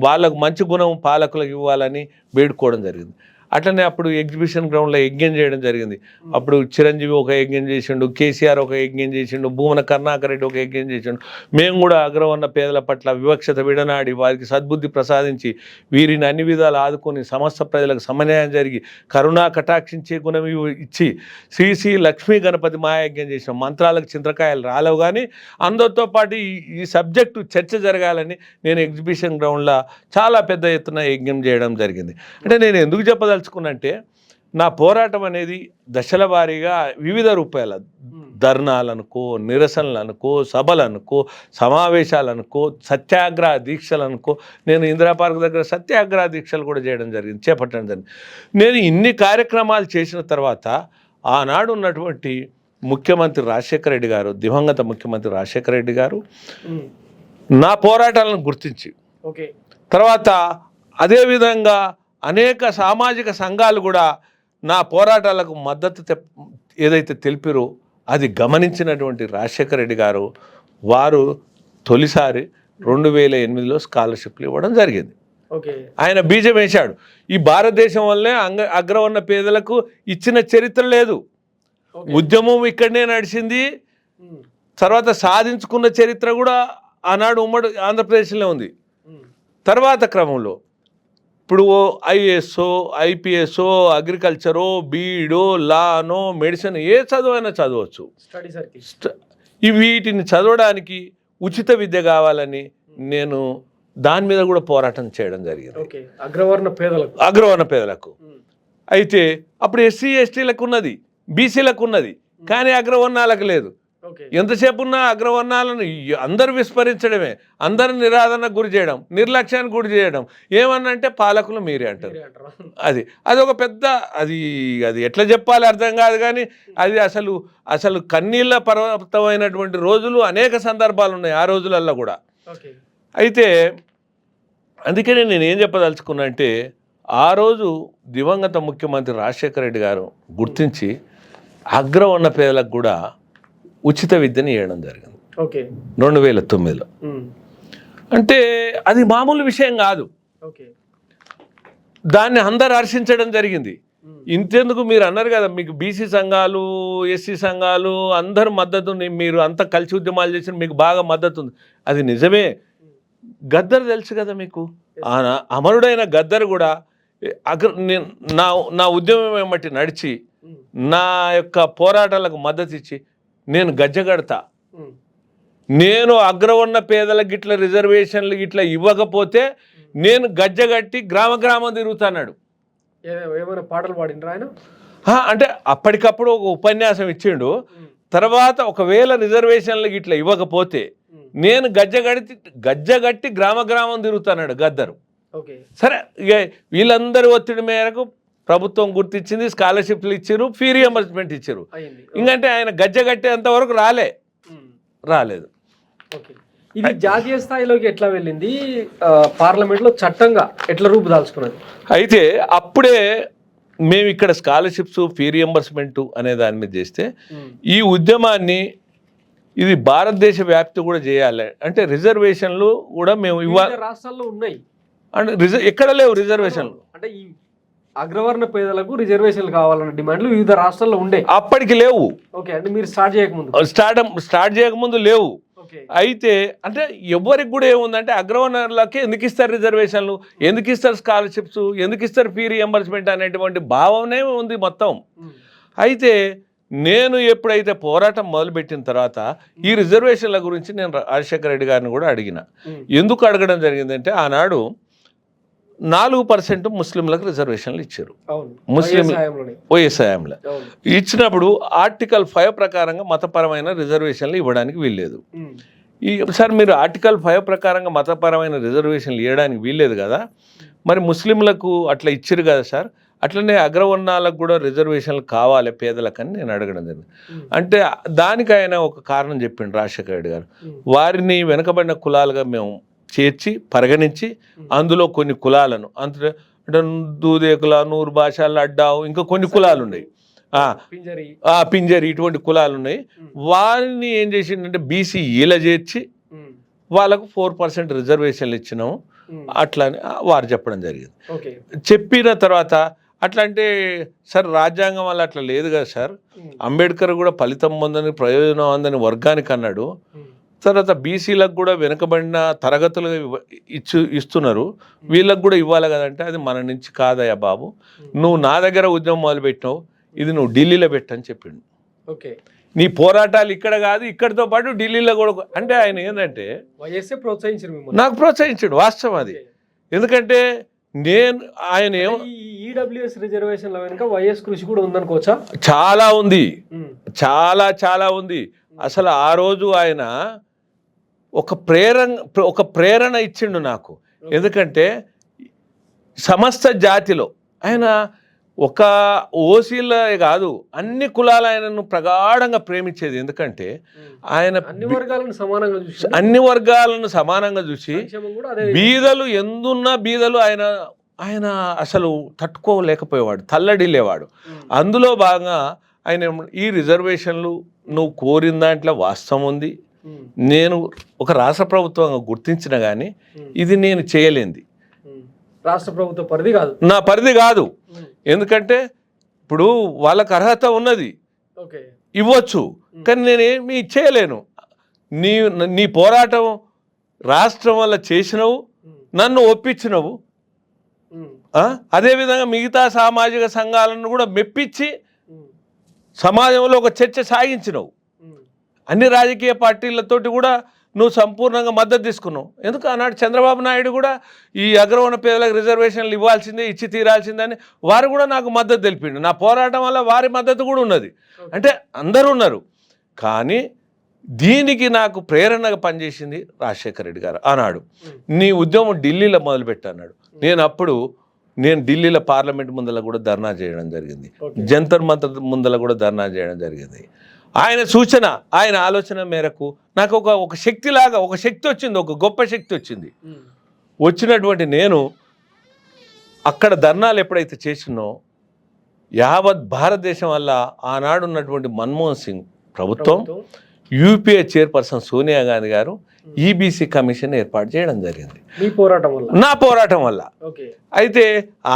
వాళ్ళకు మంచి గుణం పాలకులకు ఇవ్వాలని వేడుకోవడం జరిగింది. అట్లనే అప్పుడు ఎగ్జిబిషన్ గ్రౌండ్లో యజ్ఞం చేయడం జరిగింది. అప్పుడు చిరంజీవి ఒక యజ్ఞం చేసిండు, కేసీఆర్ ఒక యజ్ఞం చేసిండు, భూమన కరుణాకర్ రెడ్డి ఒక యజ్ఞం చేసిండు. మేము కూడా అగ్రవర్ణ పేదల పట్ల వివక్షత విడనాడి వారికి సద్బుద్ధి ప్రసాదించి వీరిని అన్ని విధాలు ఆదుకొని సమస్త ప్రజలకు సమన్యాయం జరిగి కరుణా కటాక్షించే గుణం ఇచ్చి శ్రీ లక్ష్మీ గణపతి మహాయజ్ఞం చేసినాం. మంత్రాలకు చింతకాయలు రాలేవు, కానీ అందరితో పాటు ఈ సబ్జెక్టు చర్చ జరగాలని నేను ఎగ్జిబిషన్ గ్రౌండ్లో చాలా పెద్ద ఎత్తున యజ్ఞం చేయడం జరిగింది. అంటే నేను ఎందుకు చెప్పదలుచుకున్నంటే, నా పోరాటం అనేది దశల వారీగా వివిధ రూపాయల ధర్నాలనుకో, నిరసనలనుకో, సభలనుకో, సమావేశాలనుకో, సత్యాగ్రహ దీక్షలనుకో, నేను ఇందిరా పార్క్ దగ్గర సత్యాగ్రహ దీక్షలు కూడా చేపట్టడం జరిగింది. నేను ఇన్ని కార్యక్రమాలు చేసిన తర్వాత ఆనాడు ఉన్నటువంటి ముఖ్యమంత్రి రాజశేఖర రెడ్డి గారు, దివంగత ముఖ్యమంత్రి రాజశేఖర రెడ్డి గారు నా పోరాటాలను గుర్తించి, తర్వాత అదేవిధంగా అనేక సామాజిక సంఘాలు కూడా నా పోరాటాలకు మద్దతు ఏదైతే తెలిపారో అది గమనించినటువంటి రాజశేఖర రెడ్డి గారు వారు తొలిసారి 2008లో స్కాలర్షిప్లు ఇవ్వడం జరిగింది. ఆయన బీజం వేశాడు. ఈ భారతదేశం వల్లే అగ్రవర్ణ పేదలకు ఇచ్చిన చరిత్ర లేదు. ఉద్యమం ఇక్కడనే నడిచింది, తర్వాత సాధించుకున్న చరిత్ర కూడా ఆనాడు ఉమ్మడి ఆంధ్రప్రదేశ్లో ఉంది. తర్వాత క్రమంలో ఇప్పుడు ఐఏఎస్ఓ, ఐపీఎస్ఓ, అగ్రికల్చరో, బీడో, లానో, మెడిసిన్ ఏ చదువైనా చదవచ్చు. వీటిని చదవడానికి ఉచిత విద్య కావాలని నేను దాని మీద కూడా పోరాటం చేయడం జరిగింది. అగ్రవర్ణ పేదలకు అయితే అప్పుడు ఎస్సీ ఎస్టీలకు ఉన్నది, బీసీలకు ఉన్నది, కానీ అగ్రవర్ణాలకు లేదు. ఎంతసేపు ఉన్న అగ్రవర్ణాలను అందరూ విస్మరించడమే, అందరూ నిరాదరణకు గురి చేయడం, నిర్లక్ష్యానికి గురి చేయడం. ఏమన్నంటే పాలకులు మీరే అంటారు. అది ఒక పెద్ద అది ఎట్లా చెప్పాలి అర్థం కాదు. కానీ అది అసలు కన్నీళ్ళ పర్వతమైనటువంటి రోజులు అనేక సందర్భాలు ఉన్నాయి ఆ రోజులల్లో కూడా. అయితే అందుకనే నేను ఏం చెప్పదలుచుకున్నా అంటే, ఆ రోజు దివంగత ముఖ్యమంత్రి రాజశేఖర రెడ్డి గారు గుర్తించి అగ్రవర్ణ పేదలకు కూడా ఉచిత విద్యని ఇవ్వడం జరిగింది 2009లో. అంటే అది మామూలు విషయం కాదు. దాన్ని అందరు హర్షించడం జరిగింది. ఇంతెందుకు మీరు అన్నారు కదా, మీకు బీసీ సంఘాలు, ఎస్సీ సంఘాలు అందరు మద్దతు, మీరు అంతా కలిసి ఉద్యమాలు చేసిన మీకు బాగా మద్దతు ఉంది. అది నిజమే. గద్దర్ తెలుసు కదా మీకు, అమరుడైన గద్దర్ కూడా నా ఉద్యమం ఏమట్టి నడిచి నా యొక్క పోరాటాలకు మద్దతు ఇచ్చి నేను గజ్జగడతా, నేను అగ్రవర్ణ పేదలకు గిట్ల రిజర్వేషన్లు గిట్ల ఇవ్వకపోతే నేను గజ్జగట్టి గ్రామం తిరుగుతాన్నాడు. పాటలు పాడినరా ఆయన? అంటే అప్పటికప్పుడు ఒక ఉపన్యాసం ఇచ్చిండు. తర్వాత ఒకవేళ రిజర్వేషన్లు గిట్ల ఇవ్వకపోతే నేను గజ్జగట్టి గ్రామం తిరుగుతాన్నాడు గద్దరు. సరే, ఇక వీళ్ళందరి ఒత్తిడి మేరకు ప్రభుత్వం గుర్తించింది, స్కాలర్షిప్లు ఇచ్చారు, ఫీ రియంబర్స్మెంట్ ఇచ్చారు. ఇంకంటే ఆయన గజ్జగట్టేంత వరకు రాలేదు. ఇది జాతీయ స్థాయిలోకి ఎట్లా వెళ్ళింది, పార్లమెంట్లో చట్టంగా ఎట్లా రూపుదాల్చుకున్నది? అయితే అప్పుడే మేము ఇక్కడ స్కాలర్షిప్స్, ఫీ రియంబర్స్మెంట్ అనే దాని మీద చేస్తే ఈ ఉద్యమాన్ని ఇది భారతదేశ వ్యాప్తి కూడా చేయాలి అంటే రిజర్వేషన్లు కూడా మేము రాష్ట్రాల్లో ఉన్నాయి అంటే ఎక్కడ లేవు రిజర్వేషన్లు. అంటే ఈ అగ్రవర్ణ పేదలకు రిజర్వేషన్లు కావాలన్న డిమాండ్లు వివిధ రాష్ట్రాల్లో ఉండే, అప్పటికి లేవు. అంటే మీరు స్టార్ట్ చేయకముందు లేవు. అయితే అంటే ఎవరికి కూడా ఏముందంటే అగ్రవర్ణాలకి ఎందుకు ఇస్తారు రిజర్వేషన్లు, ఎందుకు ఇస్తారు స్కాలర్షిప్స్, ఎందుకు ఇస్తారు ఫీ రియంబర్స్మెంట్ అనేటువంటి భావనే ఉంది మొత్తం. అయితే నేను ఎప్పుడైతే పోరాటం మొదలుపెట్టిన తర్వాత ఈ రిజర్వేషన్ల గురించి నేను రాజశేఖర రెడ్డి గారిని కూడా అడిగిన. ఎందుకు అడగడం జరిగిందంటే ఆనాడు 4% ముస్లింలకు రిజర్వేషన్లు ఇచ్చారు. వైఎస్ హయాంలో ఇచ్చినప్పుడు ఆర్టికల్ 5 ప్రకారంగా మతపరమైన రిజర్వేషన్లు ఇవ్వడానికి వీల్లేదు. సార్ మీరు ఆర్టికల్ 5 ప్రకారంగా మతపరమైన రిజర్వేషన్లు ఇవ్వడానికి వీల్లేదు కదా, మరి ముస్లింలకు అట్లా ఇచ్చారు కదా సార్, అట్లనే అగ్రవర్ణాలకు కూడా రిజర్వేషన్లు కావాలి పేదలకని నేను అడగడం జరిగింది. అంటే దానికి ఆయన ఒక కారణం చెప్పిండు రాజశేఖర రెడ్డి గారు. వారిని వెనుకబడిన కులాలుగా మేము చేర్చి పరిగణించి అందులో కొన్ని కులాలను అంటే దూదేకుల, నూరు భాషల, అడ్డావు, ఇంకా కొన్ని కులాలు ఉన్నాయి, పింజరి, ఇటువంటి కులాలు ఉన్నాయి. వారిని ఏం చేసిందంటే బీసీ ఇలా చేర్చి వాళ్ళకు 4% రిజర్వేషన్లు ఇచ్చినాము అట్లా అని వారు చెప్పడం జరిగింది. చెప్పిన తర్వాత అట్లా అంటే సార్ రాజ్యాంగం వల్ల అట్లా లేదు కదా సార్, అంబేద్కర్ కూడా ఫలితం పొందని ప్రయోజనం అందని వర్గానికి అన్నాడు. తర్వాత బీసీలకు కూడా వెనుకబడిన తరగతులు ఇస్తున్నారు, వీళ్ళకు కూడా ఇవ్వాలి కదంటే అది మన నుంచి కాదయ్యా బాబు, నువ్వు నా దగ్గర ఉద్యమం మొదలుపెట్టినావు, ఇది నువ్వు ఢిల్లీలో పెట్టని చెప్పిండు. నీ పోరాటాలు ఇక్కడ కాదు, ఇక్కడితో పాటు ఢిల్లీలో కూడా. అంటే ఆయన ఏంటంటే నాకు ప్రోత్సహించాడు, వాస్తవం అది. ఎందుకంటే ఆయన ఈడబ్ల్యూఎస్ రిజర్వేషన్ వెనుక వైఎస్ కృషి కూడా ఉందనుకోవచ్చా? చాలా ఉంది, చాలా ఉంది. అసలు ఆ రోజు ఆయన ఒక ప్రేరణ ఇచ్చిండు నాకు. ఎందుకంటే సమస్త జాతిలో ఆయన ఒక ఓసీలే కాదు అన్ని కులాలు ఆయనను ప్రగాఢంగా ప్రేమించేది. ఎందుకంటే ఆయన అన్ని వర్గాలను సమానంగా చూసి బీదలు ఎందున్నా బీదలు ఆయన అసలు తట్టుకోలేకపోయేవాడు, తల్లడిల్లేవాడు. అందులో భాగంగా ఆయన ఈ రిజర్వేషన్లు నువ్వు కోరిన దాంట్లో వాస్తవం ఉంది, నేను ఒక రాష్ట్ర ప్రభుత్వంగా గుర్తించిన కానీ ఇది నేను చేయలేంది, రాష్ట్ర ప్రభుత్వ పరిధి కాదు, నా పరిధి కాదు. ఎందుకంటే ఇప్పుడు వాళ్ళకి అర్హత ఉన్నది, ఇవ్వచ్చు, కానీ నేనేమి చేయలేను. నీ పోరాటం రాష్ట్రం వల్ల చేసినవు, నన్ను ఒప్పించినవు, అదేవిధంగా మిగతా సామాజిక సంఘాలను కూడా మెప్పించి సమాజంలో ఒక చర్చ సాగించినవు. అన్ని రాజకీయ పార్టీలతోటి కూడా నువ్వు సంపూర్ణంగా మద్దతు తీసుకున్నావు. ఎందుకు ఆనాడు చంద్రబాబు నాయుడు కూడా ఈ అగ్రవర్ణ పేదలకు రిజర్వేషన్లు ఇవ్వాల్సిందే, ఇచ్చి తీరాల్సిందని వారు కూడా నాకు మద్దతు తెలిపిండు. నా పోరాటం వల్ల వారి మద్దతు కూడా ఉన్నది. అంటే అందరూ ఉన్నారు. కానీ దీనికి నాకు ప్రేరణగా పనిచేసింది రాజశేఖర రెడ్డి గారు. ఆనాడు నీ ఉద్యమం ఢిల్లీలో మొదలుపెట్టన్నాడు. నేను ఢిల్లీలో పార్లమెంట్ ముందర కూడా ధర్నా చేయడం జరిగింది, జంతర్ మంతర్ ముందర కూడా ధర్నా చేయడం జరిగింది. ఆయన సూచన, ఆయన ఆలోచన మేరకు నాకు ఒక శక్తిలాగా ఒక శక్తి వచ్చింది, ఒక గొప్ప శక్తి వచ్చింది. వచ్చినటువంటి నేను అక్కడ ధర్నాలు ఎప్పుడైతే చేసినో యావత్ భారతదేశం వల్ల ఆనాడు ఉన్నటువంటి మన్మోహన్ సింగ్ ప్రభుత్వం, యూపీఏ చైర్పర్సన్ సోనియా గాంధీ గారు ఈబీసీ కమిషన్ ఏర్పాటు చేయడం జరిగింది. నా పోరాటం వల్ల. అయితే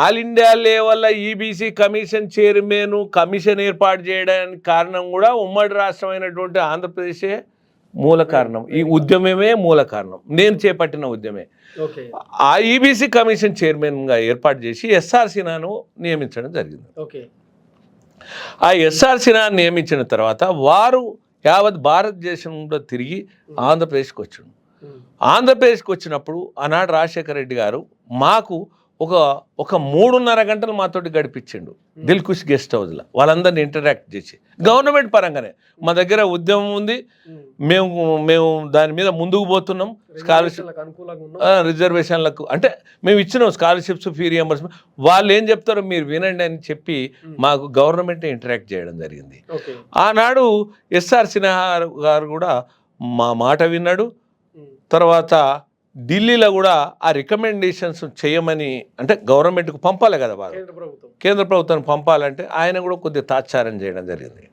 ఆల్ ఇండియా లెవెల్లో ఈబీసీ కమిషన్ చైర్మన్ కమిషన్ ఏర్పాటు చేయడానికి కారణం కూడా ఉమ్మడి రాష్ట్రమైనటువంటి ఆంధ్రప్రదేశే మూల కారణం. ఈ ఉద్యమమే మూల కారణం, నేను చేపట్టిన ఉద్యమే. ఆ ఈబీసీ కమిషన్ చైర్మన్గా ఏర్పాటు చేసి ఎస్ఆర్ సిన్హాను నియమించడం జరిగింది. ఆ ఎస్ఆర్ సిన్హాను నియమించిన తర్వాత వారు యావత్ భారతదేశంలో తిరిగి ఆంధ్రప్రదేశ్కి వచ్చాడు. ఆంధ్రప్రదేశ్కి వచ్చినప్పుడు ఆనాడు రాజశేఖర రెడ్డి గారు మాకు ఒక 3.5 గంటలు మాతోటి గడిపించిండు దిల్కుష్ గెస్ట్ హౌస్లో. వాళ్ళందరినీ ఇంటరాక్ట్ చేసి గవర్నమెంట్ పరంగానే మా దగ్గర ఉద్యమం ఉంది, మేము దాని మీద ముందుకు పోతున్నాం, స్కాలర్షిప్ రిజర్వేషన్లకు అంటే మేము ఇచ్చినాం స్కాలర్షిప్స్, ఫీ రియంబర్స్మెంట్, వాళ్ళు ఏం చెప్తారో మీరు వినండి అని చెప్పి మాకు గవర్నమెంట్ ఇంటరాక్ట్ చేయడం జరిగింది. ఆనాడు ఎస్ఆర్ సిన్హా గారు కూడా మా మాట విన్నాడు. తర్వాత ఢిల్లీలో కూడా ఆ రికమెండేషన్స్ చేయమని, అంటే గవర్నమెంట్కు పంపాలి కదా, వాళ్ళు కేంద్ర ప్రభుత్వానికి పంపాలంటే ఆయన కూడా కొద్దిగా తాత్సారం చేయడం జరిగింది.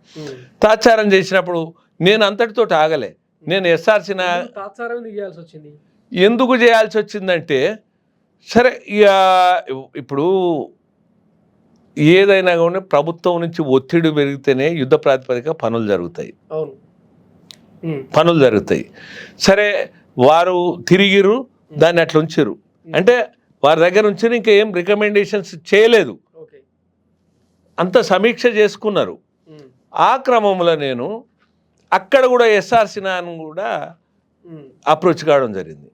తాత్సారం చేసినప్పుడు నేను అంతటితో ఆగలే. నేను ఎస్ఆర్ సిన్హా ఎందుకు చేయాల్సి వచ్చిందంటే, సరే ఇప్పుడు ఏదైనా కానీ ప్రభుత్వం నుంచి ఒత్తిడి పెరిగితేనే యుద్ధ ప్రాతిపదిక పనులు జరుగుతాయి. సరే వారు తిరిగిరు, దాన్ని అట్లా ఉంచారు అంటే వారి దగ్గర ఉంచి ఇంకా ఏం రికమెండేషన్స్ చేయలేదు, అంత సమీక్ష చేసుకున్నారు. ఆ క్రమంలో నేను అక్కడ కూడా ఎస్ఆర్ సిన్హాను కూడా అప్రోచ్ కావడం జరిగింది.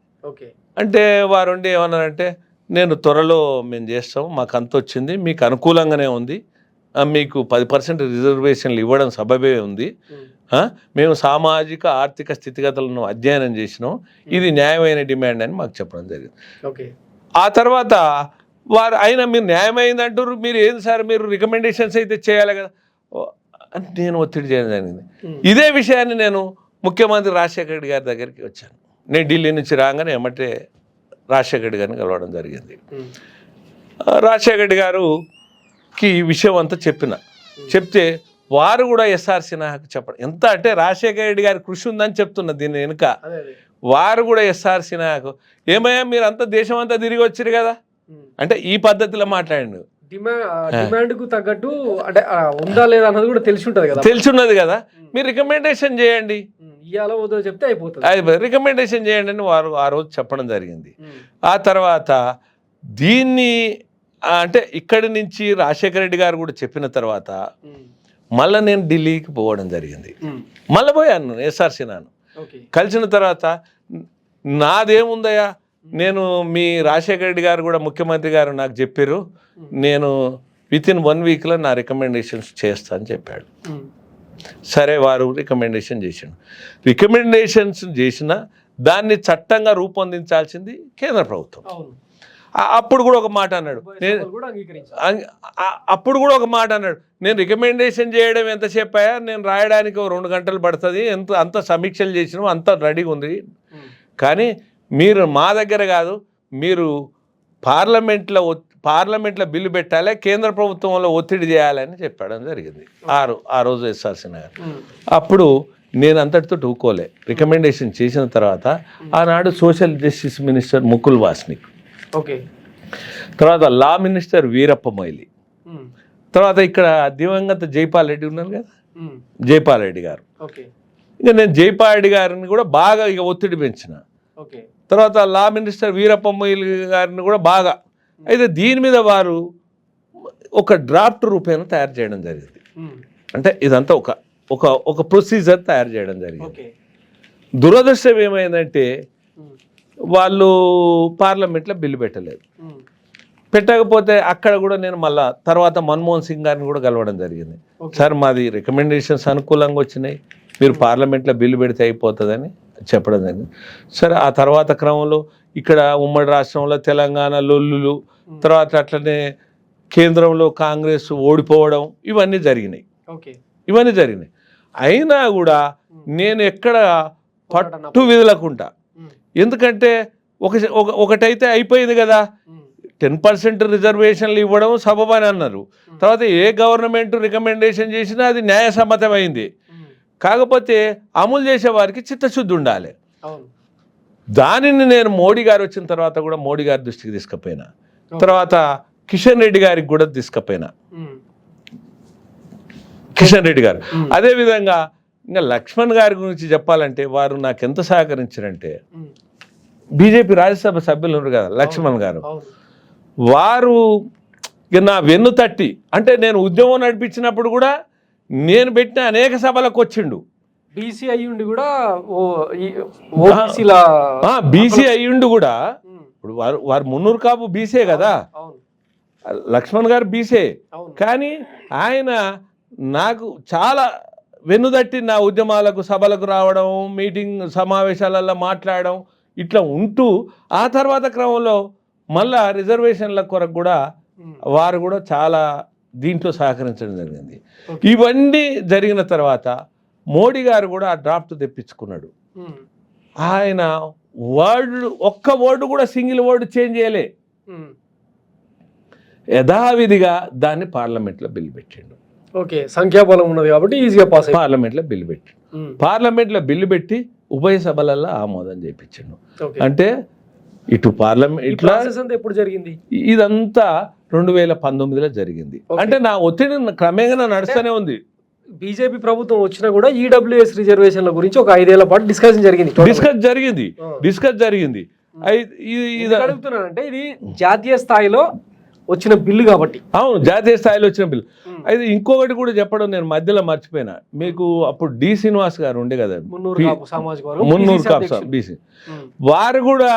అంటే వారు ఉండి ఏమన్నారంటే, నేను త్వరలో మేము చేస్తాం, మాకు అంత వచ్చింది, మీకు అనుకూలంగానే ఉంది, మీకు 10% రిజర్వేషన్లు ఇవ్వడం సబబే ఉంది, మేము సామాజిక ఆర్థిక స్థితిగతులను అధ్యయనం చేసినాం, ఇది న్యాయమైన డిమాండ్ అని మాకు చెప్పడం జరిగింది. ఆ తర్వాత వారు అయినా మీరు న్యాయమైంది అంటారు, మీరు ఏంది సార్ మీరు రికమెండేషన్స్ అయితే చేయాలి కదా అని నేను ఒత్తిడి చేయడం జరిగింది. ఇదే విషయాన్ని నేను ముఖ్యమంత్రి రాజశేఖర రెడ్డి గారి దగ్గరికి వచ్చాను. నేను ఢిల్లీ నుంచి రాగానే ఎమ్మటే రాజశేఖర రెడ్డి గారిని కలవడం జరిగింది. రాజశేఖర రెడ్డి గారుకి ఈ విషయం అంతా చెప్తే వారు కూడా ఎస్ఆర్ సిన్హాకు చెప్పడం, ఎంత అంటే రాజశేఖర రెడ్డి గారి కృషి ఉందని చెప్తున్నా దీని వెనుక. వారు కూడా ఎస్ఆర్ సిన్హాకు, ఏమయ్యా మీరు అంతా దేశం అంతా తిరిగి వచ్చారు కదా అంటే ఈ పద్ధతిలో మాట్లాడిండు. డిమాండ్కు తగ్గట్టు అంటే ఉందా లేదా అన్నది కూడా తెలిసి ఉన్నది కదా, మీరు రికమెండేషన్ చేయండి, చెప్తే అయిపోతుంది, రికమెండేషన్ చేయండి అని వారు ఆ రోజు చెప్పడం జరిగింది. ఆ తర్వాత దీన్ని అంటే ఇక్కడి నుంచి రాజశేఖర రెడ్డి గారు కూడా చెప్పిన తర్వాత మళ్ళీ నేను ఢిల్లీకి పోవడం జరిగింది. మళ్ళీ పోయాను ఎస్ఆర్ సిన్హాను కలిసిన తర్వాత, నాదేముందయ్యా, నేను మీ రాజశేఖర రెడ్డి గారు కూడా ముఖ్యమంత్రి గారు నాకు చెప్పారు, నేను వితిన్ 1 వీక్లో నా రికమెండేషన్స్ చేస్తా అని చెప్పాడు. సరే వారు రికమెండేషన్ చేసిన దాన్ని చట్టంగా రూపొందించాల్సింది కేంద్ర ప్రభుత్వం. అప్పుడు కూడా ఒక మాట అన్నాడు, నేను రికమెండేషన్ చేయడం ఎంత చెప్పాయా, నేను రాయడానికి 2 గంటలు పడుతుంది, అంత సమీక్షలు చేసినాం, అంత రెడీగా ఉంది, కానీ మీరు మా దగ్గర కాదు, మీరు పార్లమెంట్లో బిల్లు పెట్టాలి, కేంద్ర ప్రభుత్వంలో ఒత్తిడి చేయాలని చెప్పడం జరిగింది ఆ రోజు ఎస్ఆర్సీ నగర్. అప్పుడు నేను అంతటితో ఊకోలే. రికమెండేషన్ చేసిన తర్వాత ఆనాడు social justice minister Mukul Wasnik, okay, తర్వాత లా మినిస్టర్ వీరప్ప మొయిలీ, తర్వాత ఇక్కడ దివంగత జైపాల్ రెడ్డి ఉన్నారు కదా, జైపాల్ రెడ్డి గారు. ఇక నేను జైపాల్ రెడ్డి గారిని కూడా బాగా ఇక ఒత్తిడి పెంచిన. తర్వాత లా మినిస్టర్ వీరప్ప మొయిలీ గారిని కూడా బాగా. అయితే దీని మీద వారు ఒక డ్రాఫ్ట్ రూపేణ తయారు చేయడం జరిగింది. అంటే ఇదంతా ఒక ప్రొసీజర్ తయారు చేయడం జరిగింది. దురదృష్టం ఏమైందంటే వాళ్ళు పార్లమెంట్లో బిల్లు పెట్టలేదు. పెట్టకపోతే అక్కడ కూడా నేను మళ్ళా తర్వాత మన్మోహన్ సింగ్ గారిని కూడా కలవడం జరిగింది. సార్ మాది రికమెండేషన్స్ అనుకూలంగా వచ్చినాయి, మీరు పార్లమెంట్లో బిల్లు పెడితే అయిపోతుందని చెప్పడం జరిగింది. సరే, ఆ తర్వాత క్రమంలో ఇక్కడ ఉమ్మడి రాష్ట్రంలో తెలంగాణ లొల్లులు, తర్వాత అట్లనే కేంద్రంలో కాంగ్రెస్ ఓడిపోవడం, ఇవన్నీ జరిగినాయి. అయినా కూడా నేను ఎక్కడ పట్టు విదలకుంటా. ఎందుకంటే ఒకటైతే అయిపోయింది కదా, 10% రిజర్వేషన్లు ఇవ్వడం సబబని అన్నారు. తర్వాత ఏ గవర్నమెంట్ రికమెండేషన్ చేసినా అది న్యాయసమ్మతమైంది. కాకపోతే అమలు చేసే వారికి చిత్తశుద్ధి ఉండాలి. దానిని నేను మోడీ గారు వచ్చిన తర్వాత కూడా మోడీ గారి దృష్టికి తీసుకుపోయినా, తర్వాత కిషన్ రెడ్డి గారికి కూడా తీసుకుపోయినా. కిషన్ రెడ్డి గారు అదేవిధంగా ఇంకా లక్ష్మణ్ గారి గురించి చెప్పాలంటే వారు నాకు ఎంత సహకరించారంటే, బీజేపీ రాజ్యసభ సభ్యులు ఉన్నారు కదా లక్ష్మణ్ గారు, వారు నా వెన్ను తట్టి, అంటే నేను ఉద్యమం నడిపించినప్పుడు కూడా నేను పెట్టిన అనేక సభలకు వచ్చిండు. బీసీ అయ్యుండి కూడా ఇప్పుడు వారు మున్నూరు కాపు బీసీ కదా, లక్ష్మణ్ గారు బీసీ. కానీ ఆయన నాకు చాలా వెన్నుదట్టి నా ఉద్యమాలకు సభలకు రావడం, మీటింగ్ సమావేశాలలో మాట్లాడడం, ఇట్లా ఉంటూ ఆ తర్వాత క్రమంలో మళ్ళా రిజర్వేషన్ల కొరకు కూడా వారు కూడా చాలా దీంట్లో సహకరించడం జరిగింది. ఇవన్నీ జరిగిన తర్వాత మోడీ గారు కూడా ఆ డ్రాఫ్ట్ తెప్పించుకున్నాడు. ఆయన ఒక్క వర్డ్ కూడా సింగిల్ వర్డ్ చేంజ్ చేయలే, యథావిధిగా దాన్ని పార్లమెంట్లో బిల్లు పెట్టిండు. ఓకే, సంఖ్యాబలం ఉన్నది కాబట్టి ఈజీగా పాస్. పార్లమెంట్లో బిల్లు పెట్టి పార్లమెంట్లో బిల్లు పెట్టి ఉభయ సభలలో ఆమోదం చేయించిండు. అంటే ఇటు పార్లమెంట్ ఇట్లా ఎప్పుడు జరిగింది ఇదంతా 2019లో జరిగింది. అంటే నా ఒత్తిడి క్రమేణా నడుస్తూనే ఉంది. బీజేపీ ప్రభుత్వం వచ్చినా కూడా ఈడబ్ల్యూఎస్ రిజర్వేషన్ల గురించి ఒక 5 ఏళ్ల పాటు డిస్కస్ జరిగింది. అడుగుతున్నానంటే ఇది జాతీయ స్థాయిలో వచ్చిన బిల్లు కాబట్టి. అవును, జాతీయ స్థాయిలో వచ్చిన బిల్లు. అయితే ఇంకొకటి కూడా చెప్పడం నేను మధ్యలో మర్చిపోయినా, మీకు అప్పుడు డి శ్రీనివాస్ గారు ఉండే కదా, మున్నూరు కాపు బీసీ, వారు కూడా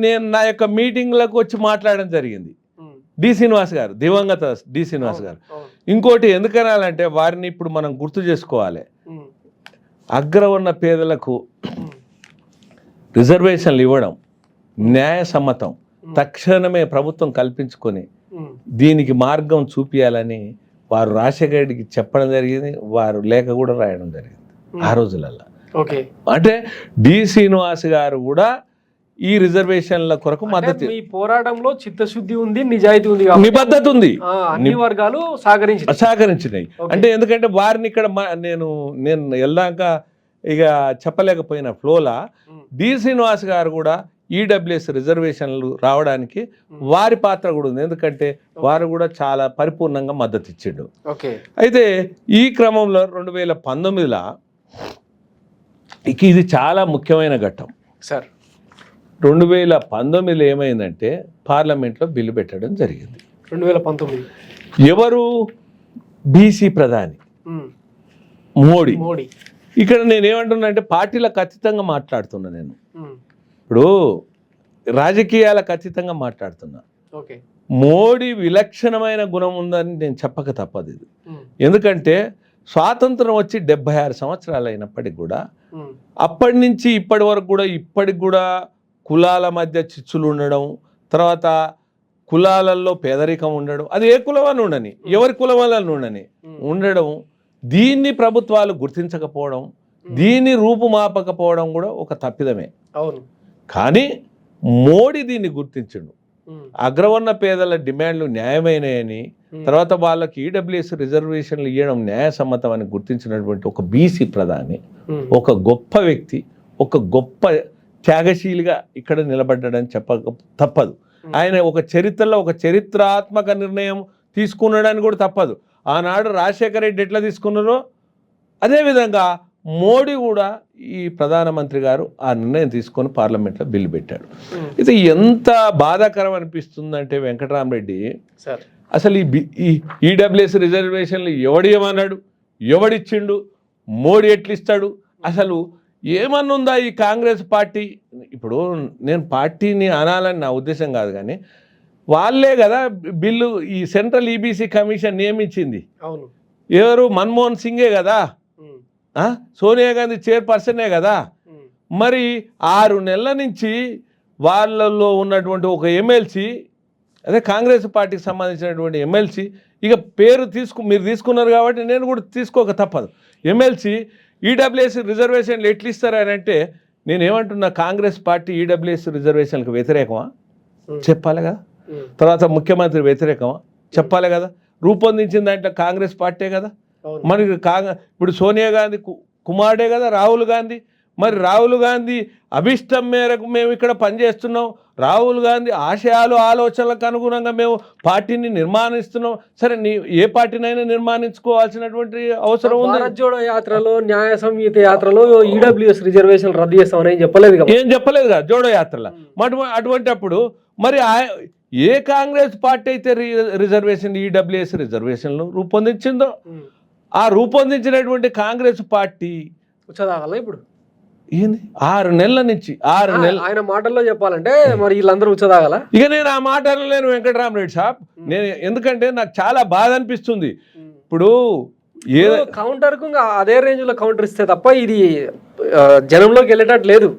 నేను నా యొక్క మీటింగ్లకు వచ్చి మాట్లాడడం జరిగింది. డి శ్రీనివాస్ గారు, దివంగత డి శ్రీనివాస్ గారు. ఇంకోటి ఎందుకనాలంటే వారిని ఇప్పుడు మనం గుర్తు చేసుకోవాలి. అగ్రవర్ణ పేదలకు రిజర్వేషన్లు ఇవ్వడం న్యాయసమ్మతం, తక్షణమే ప్రభుత్వం కల్పించుకొని దీనికి మార్గం చూపించాలని వారు రాజశేఖర రెడ్డికి చెప్పడం జరిగింది. వారు లేఖ కూడా రాయడం జరిగింది ఆ రోజులలో. అంటే డి శ్రీనివాస్ గారు కూడా ఈ రిజర్వేషన్ల కొరకు మద్దతు. ఈ పోరాటంలో చిత్తశుద్ధి ఉంది, నిజాయితీ ఉంది, నిబద్ధత ఉంది, అన్ని వర్గాలు సహకరించినాయి. అంటే ఎందుకంటే వారిని ఇక్కడ నేను వెళ్దాక ఇక చెప్పలేకపోయిన ఫ్లోలా డి శ్రీనివాస్ గారు కూడా ఈడబ్ల్యూఎస్ రిజర్వేషన్లు రావడానికి వారి పాత్ర కూడా ఉంది. ఎందుకంటే వారు కూడా చాలా పరిపూర్ణంగా మద్దతు ఇచ్చిండు. అయితే ఈ క్రమంలో 2019లో ఇది చాలా ముఖ్యమైన ఘట్టం సార్. 2019లో ఏమైందంటే పార్లమెంట్లో బిల్లు పెట్టడం జరిగింది. 2019 ఎవరు? బీసీ ప్రధాని మోడీ. ఇక్కడ నేనేమంటున్నా అంటే పార్టీలకు అతీతంగా మాట్లాడుతున్నా. నేను ఇప్పుడు రాజకీయాలకు అతీతంగా మాట్లాడుతున్నా. మోడీ విలక్షణమైన గుణం ఉందని నేను చెప్పక తప్పదు ఇది. ఎందుకంటే స్వాతంత్రం వచ్చి 76 సంవత్సరాలు అయినప్పటికి కూడా అప్పటి నుంచి ఇప్పటి వరకు కూడా ఇప్పటికి కూడా కులాల మధ్య చిచ్చులు ఉండడం, తర్వాత కులాలలో పేదరికం ఉండడం, అది ఏ కులం అని ఉండని, ఎవరి కులం వల్ల ఉండడం, దీన్ని ప్రభుత్వాలు గుర్తించకపోవడం, దీన్ని రూపుమాపకపోవడం కూడా ఒక తప్పిదమే. అవును. కానీ మోడీ దీన్ని గుర్తించిండు. అగ్రవర్ణ పేదల డిమాండ్లు న్యాయమైనయని, తర్వాత వాళ్ళకి ఈడబ్ల్యూఎస్ రిజర్వేషన్లు ఇవ్వడం న్యాయసమ్మతం అని గుర్తించినటువంటి ఒక బీసీ ప్రధాని, ఒక గొప్ప వ్యక్తి, ఒక గొప్ప త్యాగశీలిగా ఇక్కడ నిలబడ్డాడని చెప్పక తప్పదు. ఆయన ఒక చరిత్రలో ఒక చరిత్రాత్మక నిర్ణయం తీసుకున్నాడని కూడా తప్పదు. ఆనాడు రాజశేఖర రెడ్డి ఎట్లా తీసుకున్నారో అదేవిధంగా మోడీ కూడా ఈ ప్రధానమంత్రి గారు ఆ నిర్ణయం తీసుకొని పార్లమెంట్లో బిల్లు పెట్టాడు. ఇది ఎంత బాధాకరం అనిపిస్తుందంటే వెంకటరామరెడ్డి, అసలు ఈ ఈడబ్ల్యూఎస్ రిజర్వేషన్లు ఎవడేమన్నాడు, ఎవడిచ్చిండు, మోడీ ఎట్లిస్తాడు, అసలు ఏమన్నుందా ఈ కాంగ్రెస్ పార్టీ? ఇప్పుడు నేను పార్టీని అనాలని నా ఉద్దేశం కాదు, కానీ వాళ్ళే కదా బిల్లు ఈ సెంట్రల్ ఈబీసీ కమిషన్ నియమించింది. అవును, ఎవరు? మన్మోహన్ సింగే కదా, సోనియా గాంధీ చైర్పర్సనే కదా. మరి 6 నెలల నుంచి వాళ్ళల్లో ఉన్నటువంటి ఒక ఎమ్మెల్సీ, అదే కాంగ్రెస్ పార్టీకి సంబంధించినటువంటి ఎమ్మెల్సీ, ఇక పేరు మీరు తీసుకున్నారు కాబట్టి నేను కూడా తీసుకోక తప్పదు. ఎమ్మెల్సీ ఈడబ్ల్యూఎస్ రిజర్వేషన్లు ఎట్లు ఇస్తారని అంటే నేనేమంటున్నా, కాంగ్రెస్ పార్టీ ఈడబ్ల్యూఎస్ రిజర్వేషన్లకు వ్యతిరేకమా? చెప్పాలి కదా. తర్వాత ముఖ్యమంత్రి వ్యతిరేకమా? చెప్పాలి కదా. రూపొందించిన దాంట్లో కాంగ్రెస్ పార్టీ కదా. మరి ఇప్పుడు సోనియా గాంధీ కుమారుడే కదా రాహుల్ గాంధీ. మరి రాహుల్ గాంధీ అభిష్టం మేరకు మేము ఇక్కడ పనిచేస్తున్నాం, రాహుల్ గాంధీ ఆశయాలు ఆలోచనలకు అనుగుణంగా మేము పార్టీని నిర్మాణిస్తున్నాం. సరే, ఏ పార్టీనైనా నిర్మాణించుకోవాల్సినటువంటి అవసరం ఉంది. భారత్ జోడో యాత్రలో, న్యాయ సంహిత యాత్రలో ఈడబ్ల్యూఎస్ రిజర్వేషన్ రద్దు చేస్తామని చెప్పలేదు, ఏం చెప్పలేదు కదా జోడో యాత్రలో. అటువంటి అప్పుడు మరి ఏ కాంగ్రెస్ పార్టీ అయితే రిజర్వేషన్ ఈడబ్ల్యూఎస్ రిజర్వేషన్లు రూపొందించిందో ఆ రూపొందించినటువంటి కాంగ్రెస్ పార్టీ ఉచ్చదాగల ఇప్పుడు ఏంది 6 నెలల నుంచి 6 నెలలు ఆయన మాటల్లో చెప్పాలంటే మరి వీళ్ళందరూ ఉచ్చదాగల. ఇక నేను ఆ మాట లేను వెంకటరామరెడ్డి సాబ్. నేను ఎందుకంటే నాకు చాలా బాధ అనిపిస్తుంది. ఇప్పుడు కౌంటర్ కు అదే రేంజ్ లో కౌంటర్ ఇస్తే తప్ప ఇది జనంలోకి వెళ్ళేటట్టు లేదు.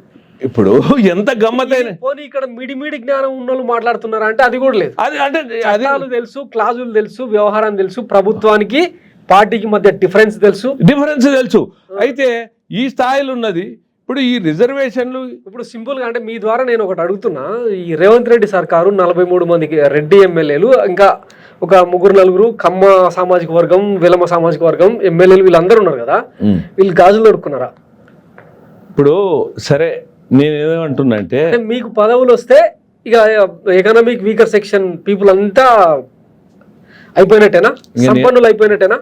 ఇప్పుడు ఎంత గమ్మతైన పోనీ ఇక్కడ మిడి జ్ఞానం ఉన్న వాళ్ళు మాట్లాడుతున్నారా అంటే అది కూడా లేదు. అది అంటే చట్టాలు తెలుసు, క్లాజులు తెలుసు, వ్యవహారం తెలుసు, ప్రభుత్వానికి పార్టీకి మధ్య డిఫరెన్స్ తెలుసు. అయితే ఈ స్థాయిలో ఉన్నది ఇప్పుడు ఈ రిజర్వేషన్లు. ఇప్పుడు సింపుల్ గా అంటే మీ ద్వారా నేను ఒకటి అడుగుతున్నా, ఈ రేవంత్ రెడ్డి సర్కారు 43 మందికి రెడ్డి ఎమ్మెల్యేలు, ఇంకా ఒక 3-4 కమ్మ సామాజిక వర్గం, విలమ సామాజిక వర్గం ఎమ్మెల్యేలు వీళ్ళందరూ ఉన్నారు కదా, వీళ్ళు గాజులు దొరుకున్నారా? ఇప్పుడు సరే, నేనేమంటున్నా అంటే మీకు పదవులు వస్తే ఇక ఎకనామిక్ వీకర్ సెక్షన్ పీపుల్ అంతా అయిపోయినట్టేనా, సంపన్నులు అయిపోయినట్టేనా?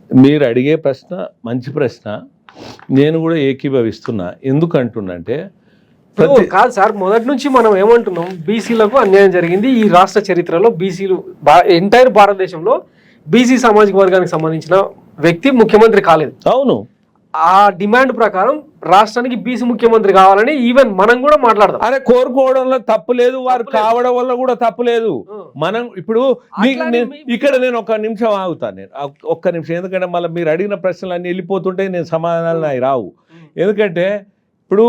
మీరు అడిగే ప్రశ్న మంచి ప్రశ్న, నేను కూడా ఏకీభవిస్తున్నా. ఎందుకంటున్నంటే కాదు సార్, మొదటి నుంచి మనం ఏమంటున్నాం, బీసీలకు అన్యాయం జరిగింది ఈ రాష్ట్ర చరిత్రలో. బీసీలు ఎంటైర్ భారతదేశంలో బీసీ సామాజిక వర్గానికి సంబంధించిన వ్యక్తి ముఖ్యమంత్రి కాలేదు. అవును, ఆ డిమాండ్ ప్రకారం రాష్ట్రానికి బీసీ ముఖ్యమంత్రి కావాలని ఈవెన్ మనం కూడా మాట్లాడదాం. అరే, కోరుకోవడంలో తప్పు లేదు, వారు కావడం వల్ల కూడా తప్పు లేదు. మనం ఇప్పుడు ఇక్కడ నేను ఒక నిమిషం ఆగుతాను, నేను ఒక్క నిమిషం. ఎందుకంటే మళ్ళీ మీరు అడిగిన ప్రశ్నలు అన్నీ వెళ్ళిపోతుంటే నేను సమాధానాలు నాకు రావు. ఎందుకంటే ఇప్పుడు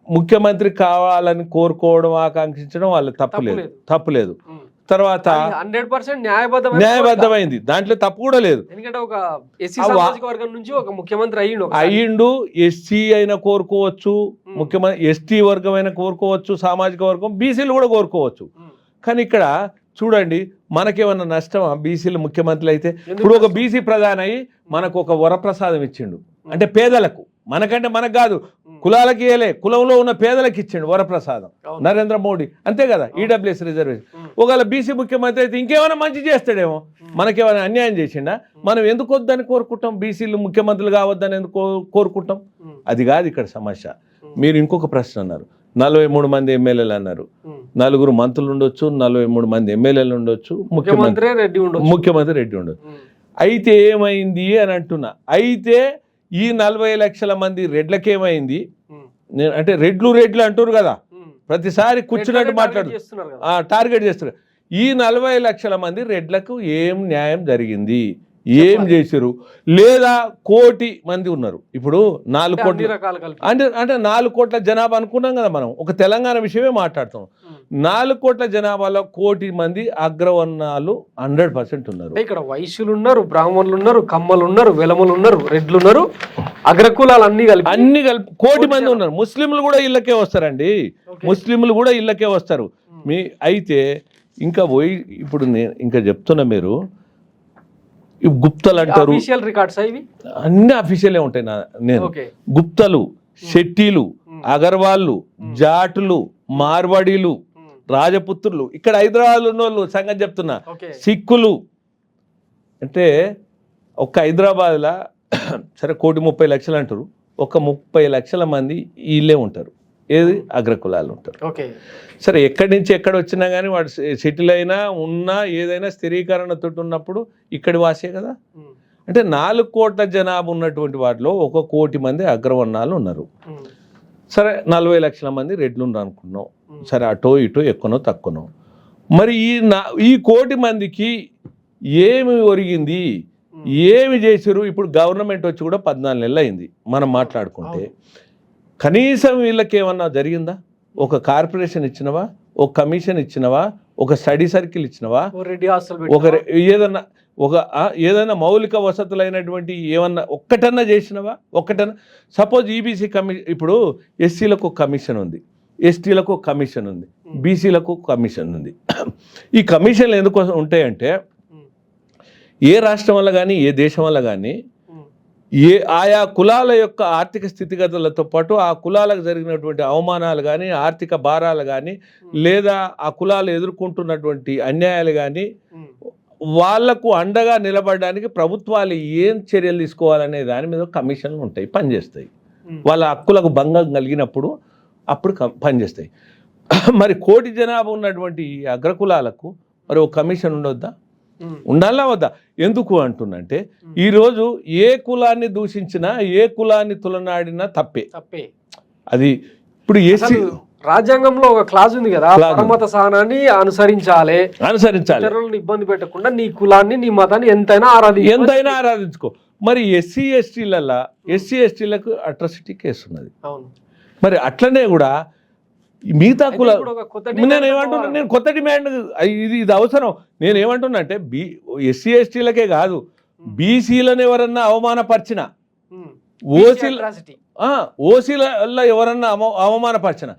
ముఖ్యమంత్రి కావాలని కోరుకోవడం, ఆకాంక్షించడం వాళ్ళ తప్పు లేదు. తర్వాత 100% న్యాయబద్ధమైంది, దాంట్లో తప్పు కూడా లేదు. ఎందుకంటే ఒక ఎస్సీ సామాజిక వర్గం నుంచి ఒక ముఖ్యమంత్రి అయ్యిండు. ఎస్సీ అయినా కోరుకోవచ్చు, ముఖ్యమంత్రి ఎస్టీ వర్గం అయినా కోరుకోవచ్చు, సామాజిక వర్గం బీసీలు కూడా కోరుకోవచ్చు. కానీ ఇక్కడ చూడండి, మనకేమన్నా నష్టమా బీసీలు ముఖ్యమంత్రులు అయితే? ఇప్పుడు ఒక బీసీ ప్రధాని అయ్యి మనకు ఒక వరప్రసాదం ఇచ్చిండు, అంటే పేదలకు, మనకంటే మనకు కాదు, కులాలకి ఇయ్యలే, కులంలో ఉన్న పేదలకు ఇచ్చిండు వరప్రసాదం నరేంద్ర మోడీ, అంతే కదా. ఈడబ్ల్యూఎస్ రిజర్వేషన్ ఒకవేళ బీసీ ముఖ్యమంత్రి అయితే ఇంకేమైనా మంచి చేస్తాడేమో, మనకేమైనా అన్యాయం చేసిండా? మనం ఎందుకు వద్దని కోరుకుంటాం? బీసీలు ముఖ్యమంత్రులు కావద్దని ఎందుకు కోరుకుంటాం? అది కాదు ఇక్కడ సమస్య. మీరు ఇంకొక ప్రశ్న అన్నారు, 43 మంది ఎమ్మెల్యేలు అన్నారు. 4 మంత్రులు ఉండొచ్చు, 43 మంది ఎమ్మెల్యేలు ఉండొచ్చు, ముఖ్యమంత్రి రెడ్డి ఉండొచ్చు. అయితే ఏమైంది అని అంటున్నా. అయితే ఈ 40 లక్షల మంది రెడ్లకేమైంది? అంటే రెడ్లు అంటారు కదా, ప్రతిసారి కూర్చున్నట్టు టార్గెట్ చేస్తున్నారు. ఈ 40 లక్షల మంది రెడ్లకు ఏం న్యాయం జరిగింది? ఏం చేశారు? లేదా 1 కోటి మంది ఉన్నారు. ఇప్పుడు 4 కోట్ల అంటే 4 కోట్ల జనాభా అనుకున్నాం కదా మనం, ఒక తెలంగాణ విషయమే మాట్లాడుతాం. 4 కోట్ల జనాభాలో 1 కోటి మంది అగ్రవర్ణాలు 100% ఉన్నారు. ఇక్కడ వైశ్యులు ఉన్నారు, బ్రాహ్మణులు ఉన్నారు, కమ్మలు ఉన్నారు, వెలములు ఉన్నారు, రెడ్లు ఉన్నారు, అగ్రకులాలు అన్ని కలిపి 1 కోటి మంది ఉన్నారు. ముస్లింలు కూడా ఇళ్ళకే వస్తారండి, ముస్లింలు కూడా ఇళ్ళకే వస్తారు. అయితే ఇంకా పోయి ఇప్పుడు నేను ఇంకా చెప్తున్నా, మీరు ఈ గుప్తలు అంటారు, అఫీషియల్ రికార్డ్స్ ఇవి అన్ని అఫీషియలే ఉంటాయి. నేను ఓకే గుప్తలు, శెట్టీలు, అగర్వాళ్ళు, జాటులు, మార్వాడీలు, రాజపుత్రులు, ఇక్కడ హైదరాబాద్ ఉన్న వాళ్ళు సంగతి చెప్తున్నా, ఓకే సిక్కులు. అంటే ఒక్క హైదరాబాద్లో సరే 1,30,00,000 అంటారు, ఒక 30 లక్షల మంది వీళ్ళే ఉంటారు. ఏది అగ్రకులాలు ఉంటారు. ఓకే సరే ఎక్కడి నుంచి ఎక్కడ వచ్చినా కానీ వాడు సెటిల్ అయినా ఉన్నా ఏదైనా స్థిరీకరణతో ఉన్నప్పుడు ఇక్కడి వాసే కదా. అంటే 4 కోట్ల జనాభా ఉన్నటువంటి వాటిలో 1 కోటి మంది అగ్రవర్ణాలు ఉన్నారు. సరే 40 లక్షల మంది రెడ్లు ఉన్నారు అనుకున్నాం. సరే అటో ఇటో ఎక్కువనో తక్కువనో. మరి ఈ కోటి మందికి ఏమి ఒరిగింది, ఏమి చేశారు? ఇప్పుడు గవర్నమెంట్ వచ్చి కూడా 14 నెలలు అయింది మనం మాట్లాడుకుంటే. కనీసం వీళ్ళకి ఏమన్నా జరిగిందా? ఒక కార్పొరేషన్ ఇచ్చినవా, ఒక కమిషన్ ఇచ్చినవా, ఒక స్టడీ సర్కిల్ ఇచ్చినవా, ఏదైనా మౌలిక వసతులైనటువంటి ఏమన్నా ఒక్కటన్నా చేసినవా? ఒక్కటన్నా సపోజ్ ఈబీసీ ఇప్పుడు ఎస్సీలకు కమిషన్ ఉంది, ఎస్టీలకు కమిషన్ ఉంది, బీసీలకు కమిషన్ ఉంది. ఈ కమిషన్లు ఎందుకు ఉంటాయంటే ఏ రాష్ట్రం వల్ల కానీ ఏ దేశం వల్ల కానీ ఆయా కులాల యొక్క ఆర్థిక స్థితిగతులతో పాటు ఆ కులాలకు జరిగినటువంటి అవమానాలు కానీ, ఆర్థిక భారాలు కానీ, లేదా ఆ కులాలు ఎదుర్కొంటున్నటువంటి అన్యాయాలు కానీ వాళ్లకు అండగా నిలబడడానికి ప్రభుత్వాలు ఏం చర్యలు తీసుకోవాలనే దాని మీద కమిషన్లు ఉంటాయి, పనిచేస్తాయి. వాళ్ళ హక్కులకు భంగం కలిగినప్పుడు అప్పుడు పనిచేస్తాయి. మరి 1 కోటి జనాభా ఉన్నటువంటి అగ్రకులాలకు మరి ఒక కమిషన్ ఉండొద్దా? ఉండాలా వద్దా? ఎందుకు అంటున్నంటే ఈరోజు ఏ కులాన్ని దూషించినా, ఏ కులాన్ని తులనాడినా తప్పే. అది ఇప్పుడు రాజ్యాంగంలో ఒక క్లాజ్ ఉంది కదా, పరమత సహనాన్ని అనుసరించాలి, ఇతరులను ఇబ్బంది పెట్టకుండా నీ కులాన్ని నీ మతాన్ని ఎంతైనా ఆరాధించుకో. మరి ఎస్సీ ఎస్టీలకు అట్రాసిటీ కేసు ఉన్నది. మరి అట్లనే కూడా మిగతా కుల నేనేమంటున్నా, నేను కొత్త డిమాండ్ ఇది అవసరం. నేనేమంటున్నా అంటే ఎస్సీ ఎస్టీలకే కాదు, బీసీలను ఎవరన్నా అవమానపరిచిన, ఓసీలలో ఎవరన్నా అవమానపరిచిన,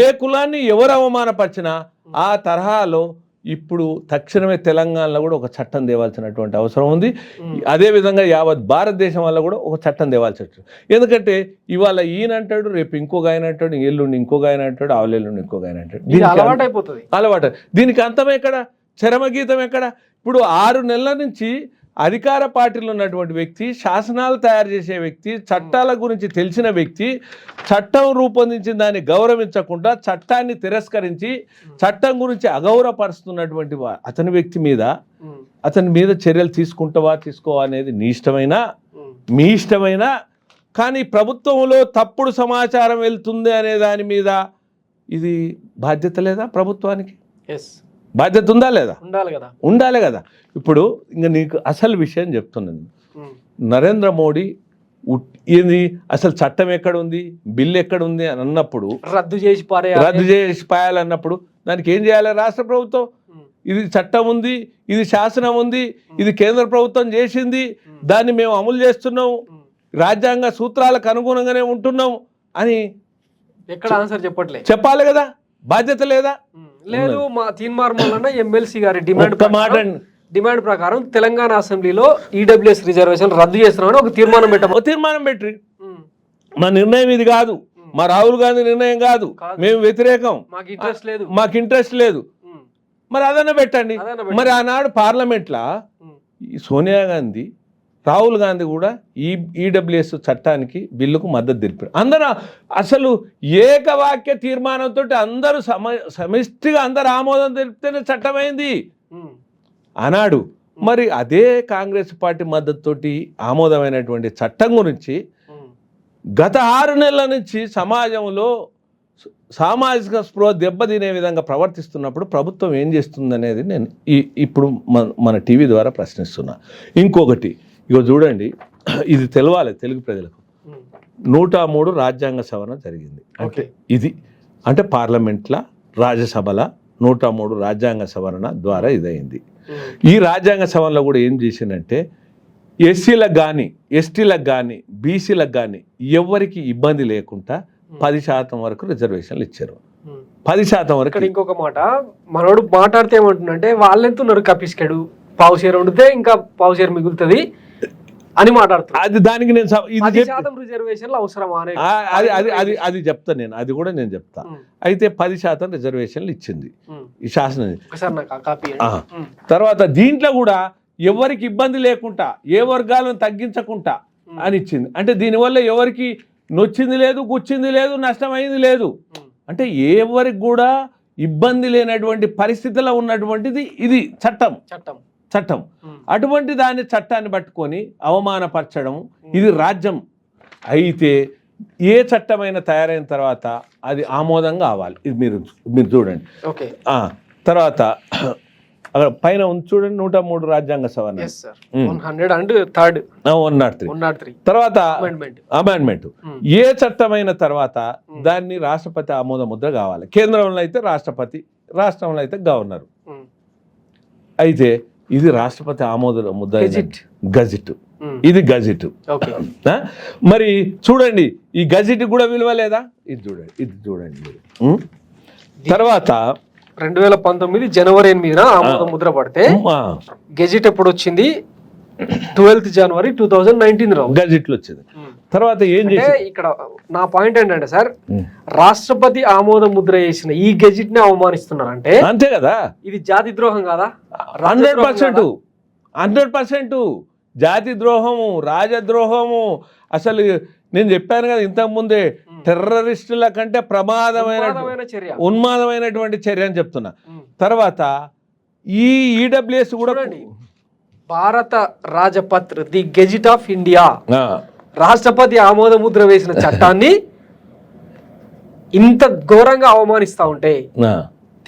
ఏ కులాన్ని ఎవరు అవమానపరిచినా ఆ తరహాలో ఇప్పుడు తక్షణమే తెలంగాణలో కూడా ఒక చట్టం తేవాల్సినటువంటి అవసరం ఉంది. అదేవిధంగా యావత్ భారతదేశం వల్ల కూడా ఒక చట్టం తేవాల్సి వచ్చింది. ఎందుకంటే ఇవాళ ఈయన అంటాడు, రేపు ఇంకొక ఆయన అంటాడు, ఎల్లుండి ఇంకొక ఆయన అంటాడు, ఆవులెల్లుండి ఇంకొక ఆయన అంటాడు. అలవాటు. దీనికి అంతం ఎక్కడ? చరమగీతం ఎక్కడ? ఇప్పుడు 6 నెలల నుంచి అధికార పార్టీలో ఉన్నటువంటి వ్యక్తి, శాసనాలు తయారు చేసే వ్యక్తి, చట్టాల గురించి తెలిసిన వ్యక్తి, చట్టం రూపొందించిన దాన్ని గౌరవించకుండా చట్టాన్ని తిరస్కరించి చట్టం గురించి అగౌరవపరుస్తున్నటువంటి అతని వ్యక్తి మీద, అతని మీద చర్యలు తీసుకోవా అనేది నీ ఇష్టమైనా, మీ ఇష్టమైనా, కానీ ప్రభుత్వంలో తప్పుడు సమాచారం వెళ్తుంది అనే దాని మీద ఇది బాధ్యత లేదా ప్రభుత్వానికి? బాధ్యత ఉందా లేదా? ఉండాలి కదా. ఇప్పుడు ఇంకా నీకు అసలు విషయం చెప్తున్నాను. నరేంద్ర మోడీ ఇది అసలు చట్టం ఎక్కడ ఉంది, బిల్లు ఎక్కడ ఉంది అని అన్నప్పుడు, రద్దు చేసి పాయాలన్నప్పుడు దానికి ఏం చేయాలి? రాష్ట్ర ప్రభుత్వం ఇది చట్టం ఉంది, ఇది శాసనం ఉంది, ఇది కేంద్ర ప్రభుత్వం చేసింది, దాన్ని మేము అమలు చేస్తున్నాం, రాజ్యాంగ సూత్రాలకు అనుగుణంగానే ఉంటున్నాం అని ఎక్కడ ఆన్సర్ చెప్పాలి కదా. బాధ్యత లేదా? లేదు. మా తీర్మానం ఎమ్మెల్సీ గారి డిమాండ్ ప్రకారం తెలంగాణ అసెంబ్లీలో ఈడబ్ల్యూఎస్ రిజర్వేషన్ రద్దు చేస్తున్నామని ఒక తీర్మానం పెట్టి మా నిర్ణయం ఇది కాదు, మా రాహుల్ గాంధీ నిర్ణయం కాదు, మేము వ్యతిరేకం, మాకు ఇంట్రెస్ట్ లేదు. మరి అదన్నా పెట్టండి. మరి ఆనాడు పార్లమెంట్లో సోనియా గాంధీ, రాహుల్ గాంధీ కూడా ఈడబ్ల్యూఎస్ చట్టానికి బిల్లుకు మద్దతు తెలిపారు. అందరూ అసలు ఏకవాక్య తీర్మానంతో అందరూ సమిష్టిగా అందరు ఆమోదం తెలిపితేనే చట్టమైంది అన్నాడు. మరి అదే కాంగ్రెస్ పార్టీ మద్దతుతోటి ఆమోదమైనటువంటి చట్టం గురించి గత 6 నెలల నుంచి సమాజంలో సామాజిక స్పృహ దెబ్బతినే విధంగా ప్రవర్తిస్తున్నప్పుడు ప్రభుత్వం ఏం చేస్తుందనేది నేను ఇప్పుడు మన టీవీ ద్వారా ప్రశ్నిస్తున్నా. ఇంకొకటి ఇగో చూడండి, ఇది తెలవాలి తెలుగు ప్రజలకు. 103 రాజ్యాంగ సవరణ జరిగింది. అంటే పార్లమెంట్లో, రాజ్యసభల 103 రాజ్యాంగ సవరణ ద్వారా ఇదైంది. ఈ రాజ్యాంగ సవరణలో కూడా ఏం చేసిందంటే ఎస్సీలకు కానీ, ఎస్టీలకు కానీ, బీసీలకు కానీ ఎవరికి ఇబ్బంది లేకుండా 10% వరకు రిజర్వేషన్లు ఇచ్చారు. 10% వరకు. ఇక్కడ ఇంకొక మాట మనోడు మాట్లాడితే ఏమంటుందంటే వాళ్ళెంతున్నారు కపిస్కెడు పావు షేర్ వండితే ఇంకా పావు షేర్ మిగులుతుంది అని మాట్లాడుతున్నారు. అది దానికి నేను 10% రిజర్వేషన్లు అవసరమా అనే అది చెప్తా నేను, అది కూడా నేను చెప్తా. అయితే 10% రిజర్వేషన్లు ఇచ్చింది ఈ శాసనం. తర్వాత దీంట్లో కూడా ఎవరికి ఇబ్బంది లేకుండా ఏ వర్గాలను తగ్గించకుండా అని ఇచ్చింది. అంటే దీనివల్ల ఎవరికి నొచ్చింది లేదు, గుచ్చింది లేదు, నష్టమైంది లేదు. అంటే ఎవరికి కూడా ఇబ్బంది లేనటువంటి పరిస్థితిలో ఉన్నటువంటిది ఇది చట్టం. అటువంటి దాన్ని చట్టాన్ని పట్టుకొని అవమానపరచడం ఇది రాజ్యం. అయితే ఏ చట్టమైనా తయారైన తర్వాత అది ఆమోదం కావాలి. ఇది మీరు చూడండి. తర్వాత పైన చూడండి 103 రాజ్యాంగ సవరణ 103. తర్వాత అమెండ్మెంట్. ఏ చట్టమైన తర్వాత దాన్ని రాష్ట్రపతి ఆమోద ముద్ర కావాలి. కేంద్రంలో అయితే రాష్ట్రపతి, రాష్ట్రంలో అయితే గవర్నర్. అయితే ఇది రాష్ట్రపతి ఆమోద ముద్ర గజెట్. ఇది గజెట్. మరి చూడండి ఈ గజెట్ కూడా విలువ లేదా? ఇది చూడండి మీరు. తర్వాత 2019 జనవరి 8న ఆమోద ముద్ర పడితే గెజిట్ ఎప్పుడు వచ్చింది? 12th జనవరి 2019 గజెట్లు వచ్చింది. తర్వాత ఏం చేసి ఇక్కడ నా పాయింట్ ఏంటంటే సార్, రాష్ట్రపతి ఆమోద ముద్ర చేసిన ఈ గెజిట్ ని అవమానిస్తున్నారు అంటే అంతే కదా, ఇది జాతి ద్రోహం కాదా? 100% జాతి ద్రోహము, రాజద్రోహము. అసలు నేను చెప్పాను కదా ఇంతకుముందే, టెర్రరిస్టుల కంటే ఉన్మాదమైనటువంటి చర్య అని చెప్తున్నా. తర్వాత ఈ ఈడబ్ల్యూఎస్ కూడా భారత రాజపత్ర ది గెజిట్ ఆఫ్ ఇండియా రాష్ట్రపతి ఆమోద ముద్ర వేసిన చట్టాన్ని ఇంత ఘోరంగా అవమానిస్తా ఉంటే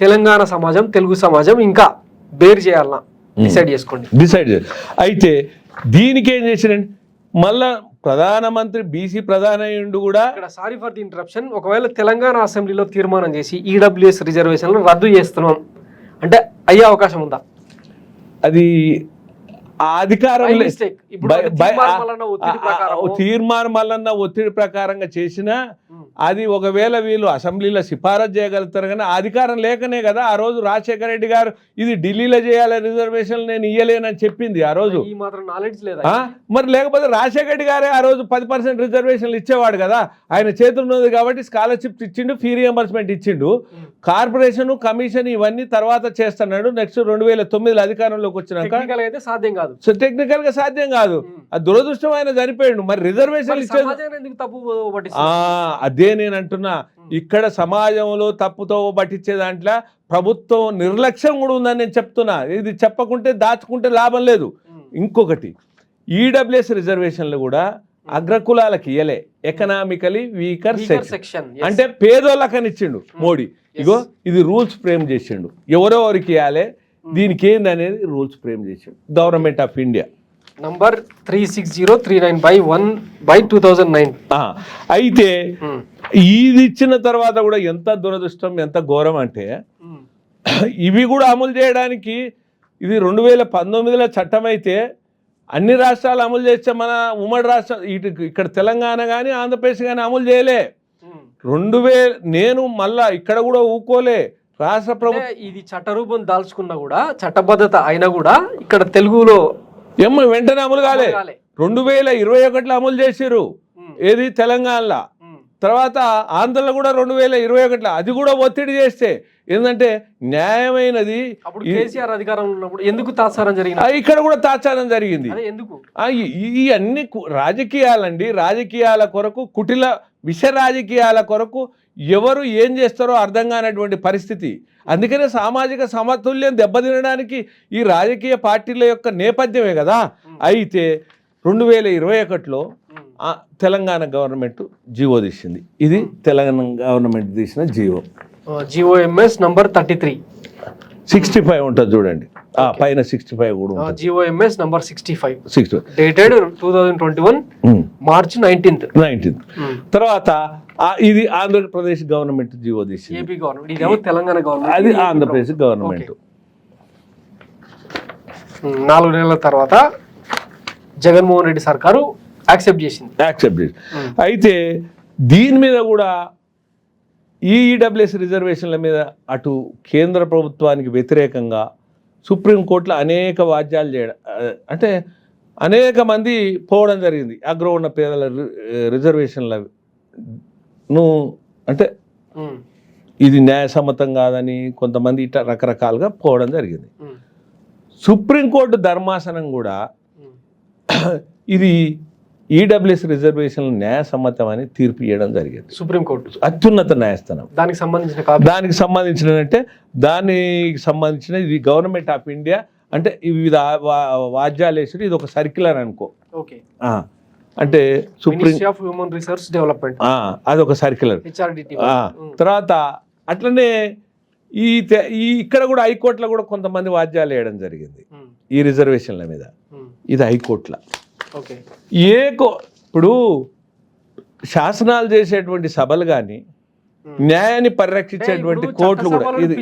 తెలంగాణ సమాజం, తెలుగు సమాజం ఇంకా బేర్ చేయాలన్నా డిసైడ్ చేసుకోండి. అయితే దీనికి ఏం చేసిరండి, మళ్ళా ప్రధానమంత్రి బీసీ ప్రధానయుడు కూడా సారీ ఫర్ ది ఇంటరప్షన్, ఒకవేళ తెలంగాణ అసెంబ్లీలో తీర్మానం చేసి ఈడబ్ల్యూఎస్ రిజర్వేషన్లు రద్దు చేస్తున్నాం అంటే అయ్యే అవకాశం ఉందా? అది అధికారం తీర్మానం మల్లన్న ఒత్తిడి ప్రకారంగా చేసినా అది ఒకవేళ వీళ్ళు అసెంబ్లీలో సిఫారసు చేయగలుగుతారు. కానీ అధికారం లేకనే కదా ఆ రోజు రాజశేఖర రెడ్డి గారు ఇది ఢిల్లీలో చేయాలి రిజర్వేషన్లు నేను ఇయ్యలేనని చెప్పింది ఆ రోజు. మరి లేకపోతే రాజశేఖర రెడ్డి గారే ఆ రోజు 10% రిజర్వేషన్లు ఇచ్చేవాడు కదా, ఆయన చేతులు ఉన్నది కాబట్టి స్కాలర్షిప్స్ ఇచ్చిండు, ఫీ రియంబర్స్మెంట్ ఇచ్చిండు. కార్పొరేషన్, కమిషన్ ఇవన్నీ తర్వాత చేస్తున్నాడు. నెక్స్ట్ 2009 అధికారంలోకి వచ్చినాక సాధ్యం కాదు, టెక్నికల్ గా సాధ్యం కాదు. అది దురదృష్టం ఆయన చనిపోయాడు. మరి రిజర్వేషన్ ఇచ్చేది అదే నేను అంటున్నా. ఇక్కడ సమాజంలో తప్పుతో పట్టించే దాంట్లో ప్రభుత్వం నిర్లక్ష్యం కూడా ఉందని నేను చెప్తున్నా. ఇది చెప్పకుంటే దాచుకుంటే లాభం లేదు. ఇంకొకటి ఈడబ్ల్యూఎస్ రిజర్వేషన్లు కూడా అగ్రకులాలకు ఇయ్యలే, ఎకనామికలీ వీకర్ సెక్షన్ అంటే పేదోళ్ళకని ఇచ్చిండు మోడీ. ఇగో ఇది రూల్స్ ఫ్రేమ్ చేసిండు, ఎవరెవరికి ఇవ్వాలి దీనికి ఏంది అనేది రూల్స్ ఫ్రేమ్ చేసిండు గవర్నమెంట్ ఆఫ్ ఇండియా. నంబర్ 36039/1/2009. అయితే ఇది ఇచ్చిన తర్వాత కూడా ఎంత దురదృష్టం, ఎంత ఘోరం అంటే ఇవి కూడా అమలు చేయడానికి ఇది 2019లో చట్టం అయితే అన్ని రాష్ట్రాలు అమలు చేస్తే మన ఉమ్మడి రాష్ట్రం ఇక్కడ తెలంగాణ కానీ ఆంధ్రప్రదేశ్ కానీ అమలు చేయలే. 2000 నేను మళ్ళా ఇక్కడ కూడా ఊకోలే. రాష్ట్ర ప్రభుత్వం ఇది చట్టరూపం దాల్చుకున్నా కూడా, చట్టబద్ధత అయినా కూడా ఇక్కడ తెలుగులో వెంటనే అమలు కాలే. 2021లో అమలు చేసిర్రు ఏది తెలంగాణలో. తర్వాత ఆంధ్రలో కూడా 2021లో అది కూడా ఒత్తిడి చేస్తే ఏంటంటే న్యాయమైనది. కేసీఆర్ అధికారంలో ఉన్నప్పుడు ఎందుకు తాత్సారం జరిగింది? ఇక్కడ కూడా తాత్సారం జరిగింది. ఎందుకు? ఈ అన్ని రాజకీయాలండి. రాజకీయాల కొరకు, కుటిల విష రాజకీయాల కొరకు ఎవరు ఏం చేస్తారో అర్థం కానటువంటి పరిస్థితి. అందుకనే సామాజిక సమతుల్యం దెబ్బతినడానికి ఈ రాజకీయ పార్టీల యొక్క నేపథ్యమే కదా. అయితే 2021లో తెలంగాణ గవర్నమెంట్ జీవో తీసింది. ఇది తెలంగాణ గవర్నమెంట్ తీసిన జీవోఎంఎస్ నంబర్ 65 ఉంటుంది చూడండి, పైన 65 కూడా ఉంటుంది. GOMS number 65 dated 2021 March 19th. తర్వాత ఇది ఆంధ్రప్రదేశ్ గవర్నమెంట్ జీవో తీసింది. ఏపీ గవర్నమెంట్, ఇదేమో తెలంగాణ గవర్నమెంట్, అది ఆంధ్రప్రదేశ్ గవర్నమెంట్. 4 నెలల తర్వాత జగన్మోహన్ రెడ్డి సర్కారు యాక్సెప్ట్ చేసింది. అయితే దీని మీద కూడా ఈ ఈడబ్ల్యూఎస్ రిజర్వేషన్ల మీద అటు కేంద్ర ప్రభుత్వానికి వ్యతిరేకంగా సుప్రీంకోర్టులో అనేక వాద్యాలు చేయడం, అంటే అనేక మంది పోవడం జరిగింది. అగ్ర ఉన్న పేదల రిజర్వేషన్లను అంటే ఇది న్యాయసమ్మతం కాదని కొంతమంది ఇట్లా రకరకాలుగా పోవడం జరిగింది. సుప్రీంకోర్టు ధర్మాసనం కూడా ఇది ఈడబ్ల్యూఎస్ రిజర్వేషన్ న్యాయసమ్మతం అని తీర్పు ఇవ్వడం జరిగింది. సుప్రీంకోర్టు అత్యున్నత న్యాయస్థానం. దానికి సంబంధించిన అంటే దానికి సంబంధించిన ఇది గవర్నమెంట్ ఆఫ్ ఇండియా అంటే వివిధ వాద్యాలు వేసి ఇది ఒక సర్క్యులర్ అనుకో. ఓకే. అంటే సుప్రీం హ్యూమన్ రిసోర్స్ డెవలప్మెంట్ అదొక సర్క్యులర్. తర్వాత అట్లనే ఇక్కడ కూడా హైకోర్టులో కూడా కొంతమంది వాద్యాలు వేయడం జరిగింది ఈ రిజర్వేషన్ల మీద. ఇది హైకోర్టులో ఇప్పుడు శాసనాలు చేసేటువంటి సభలు కానీ న్యాయాన్ని పరిరక్షించేటువంటి కోర్టులు కూడా ఇది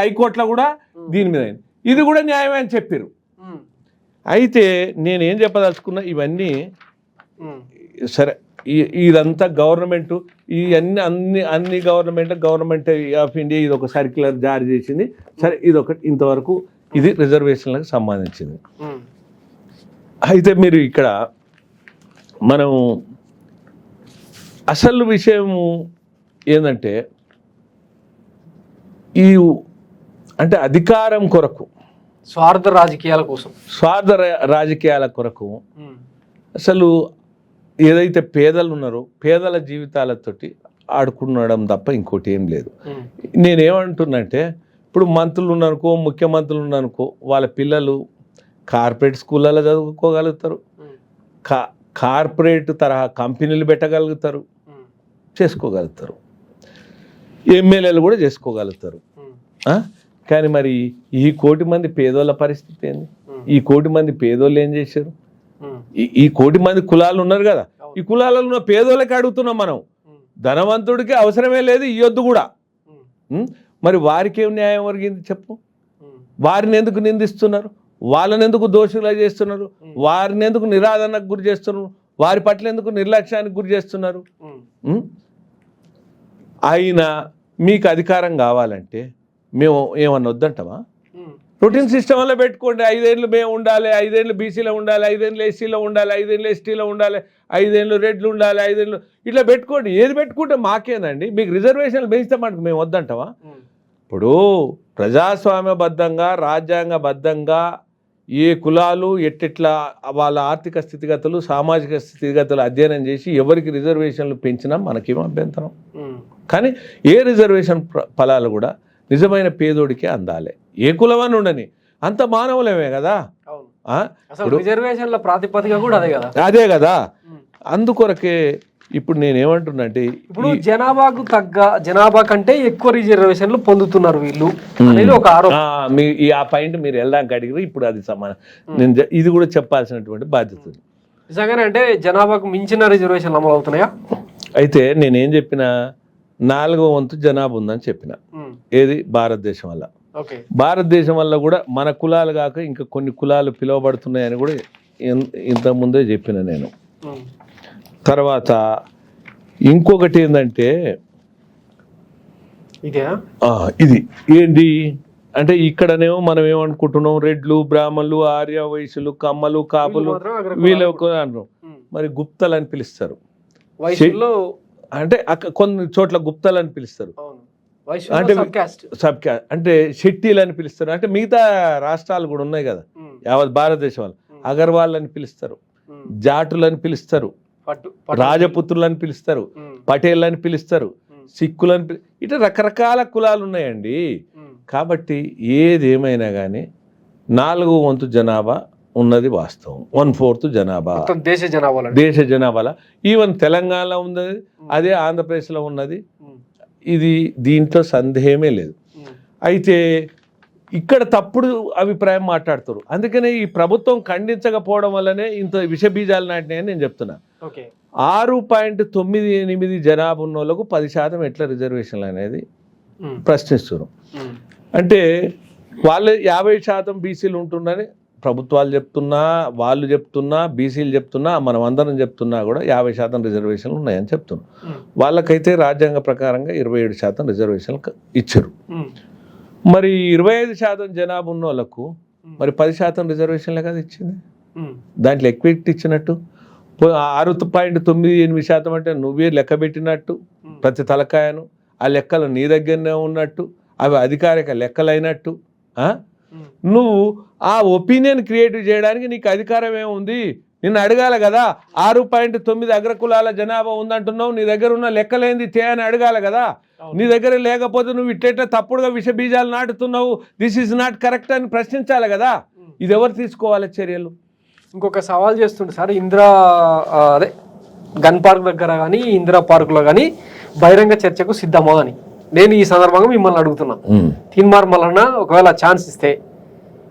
హైకోర్టులో కూడా దీని మీద ఇది కూడా న్యాయమే అని చెప్పారు. అయితే నేనేం చెప్పదలుచుకున్నా, ఇవన్నీ సరే ఇదంతా గవర్నమెంట్ ఈ అన్ని గవర్నమెంట్ ఆఫ్ ఇండియా ఇది ఒక సర్క్యులర్ జారీ చేసింది. సరే ఇది ఒకటి ఇంతవరకు ఇది రిజర్వేషన్లకు సంబంధించింది. అయితే మీరు ఇక్కడ మనం అసలు విషయము ఏంటంటే ఈ అంటే అధికారం కొరకు స్వార్థ రాజకీయాల కొరకు అసలు ఏదైతే పేదలు ఉన్నారో పేదల జీవితాలతోటి ఆడుకునడం తప్ప ఇంకోటి ఏం లేదు. నేనేమంటున్నంటే ఇప్పుడు మంత్రులు ఉన్నారనుకో, ముఖ్యమంత్రులు ఉన్నారనుకో, వాళ్ళ పిల్లలు కార్పొరేట్ స్కూళ్ళలో చదువుకోగలుగుతారు, కార్పొరేట్ తరహా కంపెనీలు పెట్టగలుగుతారు, చేసుకోగలుగుతారు, ఎమ్మెల్యేలు కూడా చేసుకోగలుగుతారు. కానీ మరి ఈ 1 కోటి మంది పేదోళ్ళ పరిస్థితి ఏంది? ఈ 1 కోటి మంది పేదోళ్ళు ఏం చేశారు? ఈ 1 కోటి మంది కులాలు ఉన్నారు కదా, ఈ కులాలలో ఉన్న పేదోళ్ళకి అడుగుతున్నాం మనం. ధనవంతుడికి అవసరమే లేదు, ఇవ్వద్దు కూడా. మరి వారికి ఏం న్యాయం ఒరిగింది చెప్పు? వారిని ఎందుకు నిందిస్తున్నారు? వాళ్ళని ఎందుకు దోషులుగా చేస్తున్నారు? వారిని ఎందుకు నిరాదరణకు గురి చేస్తున్నారు? వారి పట్ల ఎందుకు నిర్లక్ష్యానికి గురి చేస్తున్నారు? అయినా మీకు అధికారం కావాలంటే మేము ఏమన్నా వద్దంటామా? రొటీన్ సిస్టమ్ వల్ల పెట్టుకోండి. 5 ఏళ్ళు మేము ఉండాలి, 5 ఏళ్ళు బీసీలో ఉండాలి, 5 ఏళ్ళు ఎస్సీలో ఉండాలి, 5 ఏళ్ళు ఎస్టీలో ఉండాలి, 5 ఏళ్ళు రెడ్లు ఉండాలి, 5 ఏళ్ళు ఇట్లా పెట్టుకోండి. ఏది పెట్టుకుంటే మాకేనండి? మీకు రిజర్వేషన్లు పెంచితే మనకు మేము వద్దంటామా? ఇప్పుడు ప్రజాస్వామ్యబద్ధంగా రాజ్యాంగబద్ధంగా ఏ కులాలు ఎట్లా వాళ్ళ ఆర్థిక స్థితిగతులు సామాజిక స్థితిగతులు అధ్యయనం చేసి ఎవరికి రిజర్వేషన్లు పెంచినా మనకేం అభ్యంతరం. కానీ ఏ రిజర్వేషన్ ఫలాలు కూడా నిజమైన పేదోడికే అందాలి, ఏ కులమని ఉండని. అంత మానవులమే కదా. రిజర్వేషన్ల ప్రాతిపదిక కూడా అదే కదా. అందుకొరకే ఇప్పుడు నేనేమంటున్నా అంటే ఇప్పుడు జనాభా కంటే ఎక్కువ రిజర్వేషన్లు పొందుతున్నారు వీళ్ళు అనేది ఒక ఆరోపణ. ఆ పాయింట్ మీరు వెళ్ళడానికి అడిగారు. ఇప్పుడు అది సమానం. నేను ఇది కూడా చెప్పాల్సినటువంటి బాధ్యత. నిజంగానే అంటే జనాభాకు మించిన రిజర్వేషన్లు అమలు అవుతున్నాయా? అయితే నేనేం చెప్పిన 4వ వంతు జనాభా ఉందని చెప్పిన. ఏది? భారతదేశం వల్ల. భారతదేశం వల్ల కూడా మన కులాలు కాక ఇంకా కొన్ని కులాలు పిలువబడుతున్నాయని కూడా ఇంతకుముందే చెప్పిన నేను. తర్వాత ఇంకొకటి ఏంటంటే ఇది ఏంటి అంటే ఇక్కడనేమో మనం ఏమనుకుంటున్నాం, రెడ్లు, బ్రాహ్మణులు, ఆర్య వైశ్యులు, కమ్మలు, కాపులు వీళ్ళు అంటున్నాం. మరి గుప్తలు అని పిలుస్తారు. అంటే కొన్ని చోట్ల గుప్తలు అని పిలుస్తారు, అంటే సబ్ క్యాస్ట్ అంటే షెట్టీలు అని పిలుస్తారు. అంటే మిగతా రాష్ట్రాలు కూడా ఉన్నాయి కదా యావత్ భారతదేశం వాళ్ళు. అగర్వాల్ అని పిలుస్తారు, జాటులు అని పిలుస్తారు, రాజపుత్రులు అని పిలుస్తారు, పటేల్ అని పిలుస్తారు, సిక్కులని ఇట్లా రకరకాల కులాలు ఉన్నాయండి. కాబట్టి ఏదేమైనా కానీ 4వ వంతు జనాభా ఉన్నది వాస్తవం. 1/4 జనాభా దేశ జనాభాలో ఈవెన్ తెలంగాణలో ఉన్నది, అదే ఆంధ్రప్రదేశ్లో ఉన్నది. ఇది దీంట్లో సందేహమే లేదు. అయితే ఇక్కడ తప్పుడు అభిప్రాయం మాట్లాడుతారు. అందుకనే ఈ ప్రభుత్వం ఖండించకపోవడం వల్లనే ఇంత విషబీజాలు నాటినాయని నేను చెప్తున్నా. 6.98 జనాభా ఉన్న వాళ్ళకు 10% ఎట్లా రిజర్వేషన్లు అనేది ప్రశ్నిస్తున్నారు. అంటే వాళ్ళు 50% బీసీలు ఉంటుందని ప్రభుత్వాలు చెప్తున్నా, వాళ్ళు చెప్తున్నా, బీసీలు చెప్తున్నా, మనం అందరం చెప్తున్నా కూడా 50% రిజర్వేషన్లు ఉన్నాయని చెప్తున్నాం. వాళ్ళకైతే రాజ్యాంగ ప్రకారంగా 27% రిజర్వేషన్లు ఇచ్చారు. మరి 25% జనాభా ఉన్న వాళ్ళకు మరి 10% రిజర్వేషన్లే కదా ఇచ్చింది. దాంట్లో ఎక్కువ ఇచ్చినట్టు 6.98% అంటే నువ్వే లెక్క పెట్టినట్టు ప్రతి తలకాయను, ఆ లెక్కలు నీ దగ్గరనే ఉన్నట్టు, అవి అధికారిక లెక్కలైనట్టు. నువ్వు ఆ ఒపీనియన్ క్రియేట్ చేయడానికి నీకు అధికారం ఏముంది? నిన్ను అడగాల కదా. 6.9 అగ్రకులాల జనాభా ఉందంటున్నావు, నీ దగ్గర ఉన్న లెక్కలేంది అని అడగాల కదా. నీ దగ్గర లేకపోతే నువ్వు ఇట్ట తప్పుడుగా విష బీజాలు నాటుతున్నావు, దిస్ ఈజ్ నాట్ కరెక్ట్ అని ప్రశ్నించాలి కదా. ఇది ఎవరు తీసుకోవాలి చర్యలు? ఇంకొక సవాల్ చేస్తుండే సార్, ఇందిరా అదే గన్ పార్క్ దగ్గర కానీ ఇందిరా పార్కులో కానీ బహిరంగ చర్చకు సిద్ధమా అని నేను ఈ సందర్భంగా మిమ్మల్ని అడుగుతున్నా. తీన్మార్ మల్లన్న ఒకవేళ ఛాన్స్ ఇస్తే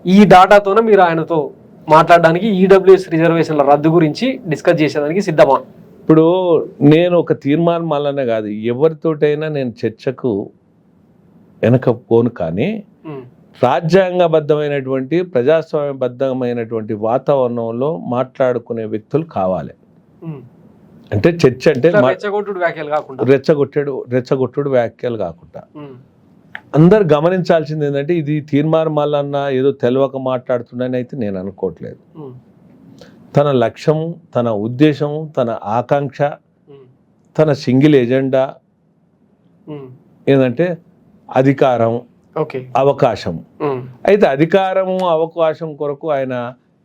ఈ డాటాతోనే మీరు ఆయనతో మాట్లాడడానికి ఈడబ్ల్యూఎస్ రిజర్వేషన్ల రద్దు గురించి డిస్కస్ చేసేదానికి సిద్ధమా? ఇప్పుడు నేను ఒక తీర్మానం మల్లన్న కాదు, ఎవరితోటైనా నేను చర్చకు వెనకపోను, కానీ రాజ్యాంగబద్ధమైనటువంటి ప్రజాస్వామ్యబద్ధమైనటువంటి వాతావరణంలో మాట్లాడుకునే వ్యక్తులు కావాలి. అంటే చర్చ అంటే రెచ్చగొట్టుడు వ్యాఖ్యలు కాకుండా అందరు గమనించాల్సింది ఏంటంటే ఇది తీర్మానం మల్లన్న ఏదో తెలియక మాట్లాడుతుండని అయితే నేను అనుకోవట్లేదు. తన లక్ష్యము, తన ఉద్దేశము, తన ఆకాంక్ష, తన సింగిల్ ఎజెండా ఏంటంటే అధికారం, అవకాశం. అయితే అధికారము, అవకాశం కొరకు ఆయన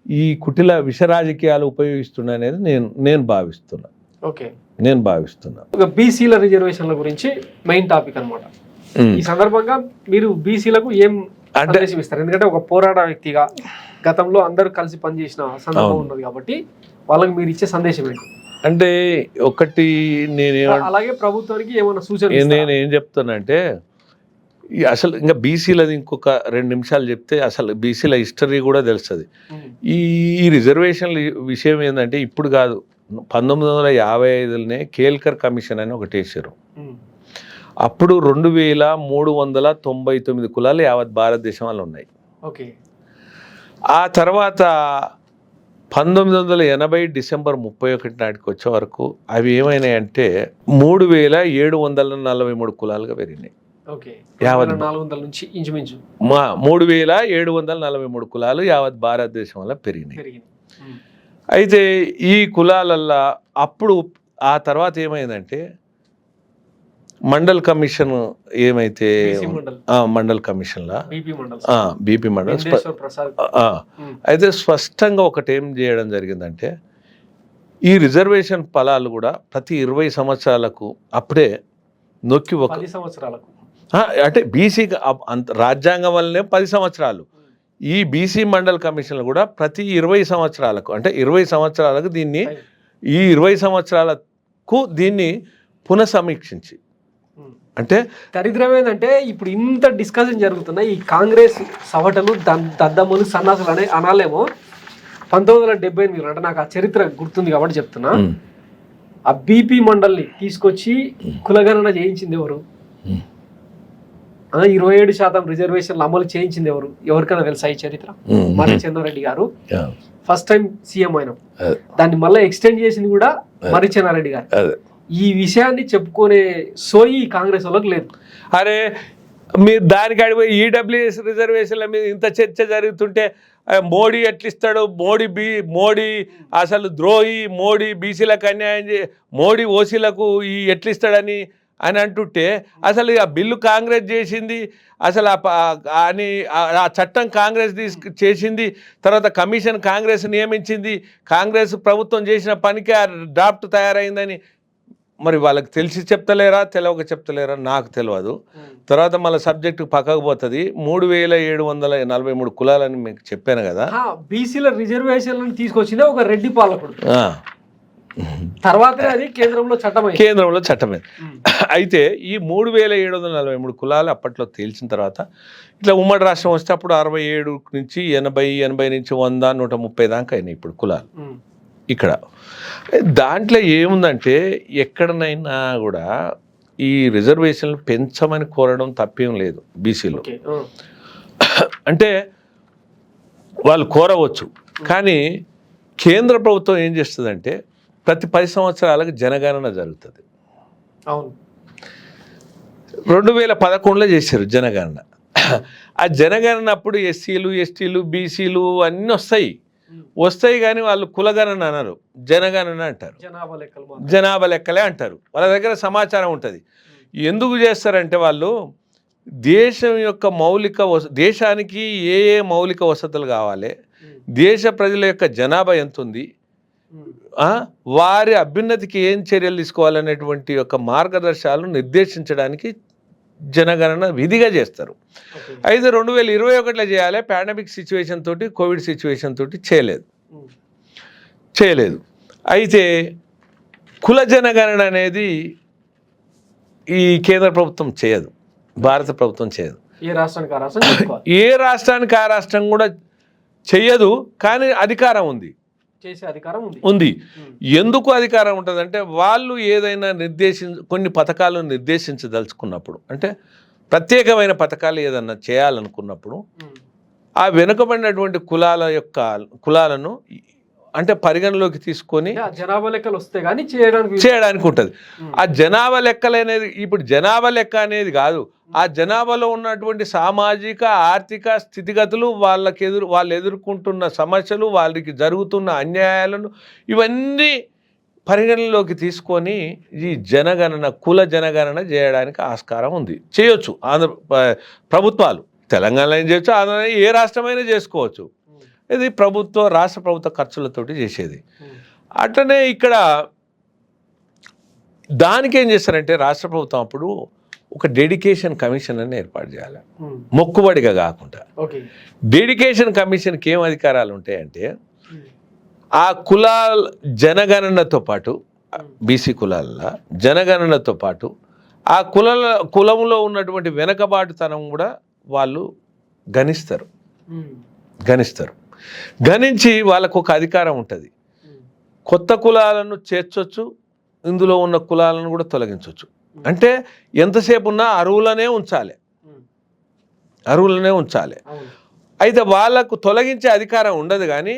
ఈ కుటిల విష రాజకీయాలు ఉపయోగిస్తున్నది నేను భావిస్తున్నా. బీసీల రిజర్వేషన్ల గురించి మెయిన్ టాపిక్ అన్నమాట. ఈ సందర్భంగా మీరు బీసీలకు ఏం సందేశం ఇస్తారు? ఎందుకంటే ఒక పోరాట వ్యక్తిగా గతంలో అందరూ కలిసి పనిచేసిన సందర్భం ఉన్నది కాబట్టి వాళ్ళకి మీరు ఇచ్చే సందేశం ఏంటి? అంటే ఒకటి అలాగే ప్రభుత్వానికి ఏమైనా సూచన నేను ఏం చెప్తానంటే, అసలు ఇంకా బీసీలది ఇంకొక 2 నిమిషాలు చెప్తే అసలు బీసీల హిస్టరీ కూడా తెలుస్తుంది. ఈ రిజర్వేషన్ల విషయం ఏంటంటే ఇప్పుడు కాదు, 1955లోనే కేల్కర్ కమిషన్ అని ఒకటి వేసారు. అప్పుడు 2399 కులాలు యావత్ భారతదేశంలో ఉన్నాయి. ఆ తర్వాత 1980 డిసెంబర్ 31 నాటికి వచ్చే వరకు అవి ఏమైనాయంటే 3743 కులాలుగా పెరిగినాయి. 3743 కులాలు యావత్ భారతదేశంలో పెరిగినాయి. అయితే ఈ కులాలల్లో అప్పుడు ఆ తర్వాత ఏమైందంటే మండల్ కమిషన్ ఏమైతే మండల్ కమిషన్లా బీపీ మండల్ అయితే స్పష్టంగా ఒకటి ఏం చేయడం జరిగిందంటే ఈ రిజర్వేషన్ ఫలాలు కూడా ప్రతి 20 సంవత్సరాలకు అప్పుడే నొక్కి 10 సంవత్సరాలకు అంటే బీసీ రాజ్యాంగం వల్లనే 10 సంవత్సరాలు. ఈ బీసీ మండల్ కమిషన్లు కూడా ప్రతి 20 సంవత్సరాలకు అంటే 20 సంవత్సరాలకు దీన్ని ఈ 20 సంవత్సరాలకు దీన్ని పునఃసమీక్షించి అంటే దరిద్రం ఏంటంటే ఇప్పుడు ఇంత డిస్కషన్ జరుగుతున్నాయి. ఈ కాంగ్రెస్ సవటలు దద్దమ్మలు సన్నాసులు అనాలేమో 1978 అంటే నాకు ఆ చరిత్ర గుర్తుంది కాబట్టి చెప్తున్నా. ఆ బీపీ మండల్ని తీసుకొచ్చి కులగణన చేయించింది ఎవరు? 27% రిజర్వేషన్లు అమలు చేయించింది ఎవరు? ఎవరికైనా తెలుసా ఈ చరిత్ర? మర్రి చెన్నారెడ్డి గారు ఫస్ట్ టైం సీఎం అయిన, దాన్ని మళ్ళీ ఎక్స్టెండ్ చేసింది కూడా మర్రి చెన్నారెడ్డి గారు. ఈ విషయాన్ని చెప్పుకునే సోయి కాంగ్రెస్ వాళ్ళకి లేదు. అరే మీరు దానికి అడిగిపోయి ఈడబ్ల్యూఎస్ రిజర్వేషన్ల మీద ఇంత చర్చ జరుగుతుంటే మోడీ ఎట్లిస్తాడు, మోడీ అసలు ద్రోహి, మోడీ బీసీలకు అన్యాయం మోడీ ఓసీలకు ఎట్లిస్తాడని అంటుంటే అసలు ఆ బిల్లు కాంగ్రెస్ చేసింది, అసలు అని ఆ చట్టం కాంగ్రెస్ చేసింది, తర్వాత కమిషన్ కాంగ్రెస్ నియమించింది, కాంగ్రెస్ ప్రభుత్వం చేసిన పనికి ఆ డ్రాఫ్ట్ తయారైందని మరి వాళ్ళకి తెలిసి చెప్తలేరా, తెలియక చెప్తలేరా నాకు తెలియదు. తర్వాత మళ్ళీ సబ్జెక్టు పక్కకు పోతుంది. 3743 కులాలని మీకు చెప్పాను కదా. బీసీల రిజర్వేషన్లను తీసుకొచ్చింది ఒక రెడ్డి పాలకుడు, తర్వాత అది కేంద్రంలో చట్టమే. అయితే ఈ 3743 కులాలు అప్పట్లో తేల్చిన తర్వాత ఇట్లా ఉమ్మడి రాష్ట్రం వస్తే అప్పుడు 67 నుంచి 80 నుంచి 100 130 దాకా అయినాయి ఇప్పుడు కులాలు. ఇక్కడ దాంట్లో ఏముందంటే ఎక్కడనైనా కూడా ఈ రిజర్వేషన్లు పెంచమని కోరడం తప్పేం లేదు బీసీలో. అంటే వాళ్ళు కోరవచ్చు. కానీ కేంద్ర ప్రభుత్వం ఏం చేస్తుందంటే ప్రతి 10 సంవత్సరాలకు జనగణన జరుగుతుంది. అవును, 2011లో చేశారు జనగణన. ఆ జనగణన అప్పుడు ఎస్సీలు, ఎస్టీలు, బీసీలు అన్నీ వస్తాయి కానీ వాళ్ళు కులగణన అనరు, జనగణన అంటారు. జనాభా లెక్కలే అంటారు. వాళ్ళ దగ్గర సమాచారం ఉంటుంది. ఎందుకు చేస్తారంటే వాళ్ళు దేశం యొక్క దేశానికి ఏ మౌలిక వసతులు కావాలి, దేశ ప్రజల యొక్క జనాభా ఎంత ఉంది, వారి అభ్యున్నతికి ఏం చర్యలు తీసుకోవాలనేటువంటి యొక్క మార్గదర్శకాలను నిర్దేశించడానికి జనగణన విధిగా చేస్తారు. అయితే 2021లో చేయాలి. పాండమిక్ సిచ్యువేషన్ తోటి, కోవిడ్ సిచ్యువేషన్ తోటి చేయలేదు. అయితే కుల జనగణన అనేది ఈ కేంద్ర ప్రభుత్వం చేయదు, భారత ప్రభుత్వం చేయదు. ఏ రాష్ట్రానికి ఆ రాష్ట్రం కూడా చెయ్యదు. కానీ అధికారం ఉంది, చేసే అధికారం ఉంది. ఎందుకు అధికారం ఉంటుందంటే వాళ్ళు ఏదైనా కొన్ని పథకాలను నిర్దేశించదలుచుకున్నప్పుడు, అంటే ప్రత్యేకమైన పథకాలు ఏదన్నా చేయాలనుకున్నప్పుడు ఆ వెనుకబడినటువంటి కులాలను అంటే పరిగణలోకి తీసుకొని జనాభా లెక్కలు వస్తే కానీ చేయడానికి ఉంటుంది. ఆ జనాభా లెక్కలు అనేది ఇప్పుడు జనాభా లెక్క అనేది కాదు, ఆ జనాభాలో ఉన్నటువంటి సామాజిక ఆర్థిక స్థితిగతులు, వాళ్ళు ఎదుర్కొంటున్న సమస్యలు, వాళ్ళకి జరుగుతున్న అన్యాయాలను ఇవన్నీ పరిగణలోకి తీసుకొని ఈ కుల జనగణన చేయడానికి ఆస్కారం ఉంది. చేయొచ్చు ప్రభుత్వాలు. తెలంగాణలో ఏం చేయొచ్చు, ఆంధ్ర ఏ రాష్ట్రమైనా చేసుకోవచ్చు. ఇది రాష్ట్ర ప్రభుత్వ ఖర్చులతోటి చేసేది. అట్లనే ఇక్కడ దానికి ఏం చేస్తారంటే రాష్ట్ర ప్రభుత్వం అప్పుడు ఒక డెడికేషన్ కమిషన్ అని ఏర్పాటు చేయాలి, మొక్కుబడిగా కాకుండా. డెడికేషన్ కమిషన్కి ఏం అధికారాలు ఉంటాయంటే ఆ కులాల జనగణనతో పాటు, బీసీ కులాల జనగణనతో పాటు ఆ కులంలో ఉన్నటువంటి వెనకబాటుతనం కూడా వాళ్ళు గణిస్తారు. గణించి వాళ్ళకు ఒక అధికారం ఉంటుంది. కొత్త కులాలను చేర్చొచ్చు, ఇందులో ఉన్న కులాలను కూడా తొలగించవచ్చు. అంటే ఎంతసేపు ఉన్నా అరువులనే ఉంచాలి. అయితే వాళ్ళకు తొలగించే అధికారం ఉండదు. కానీ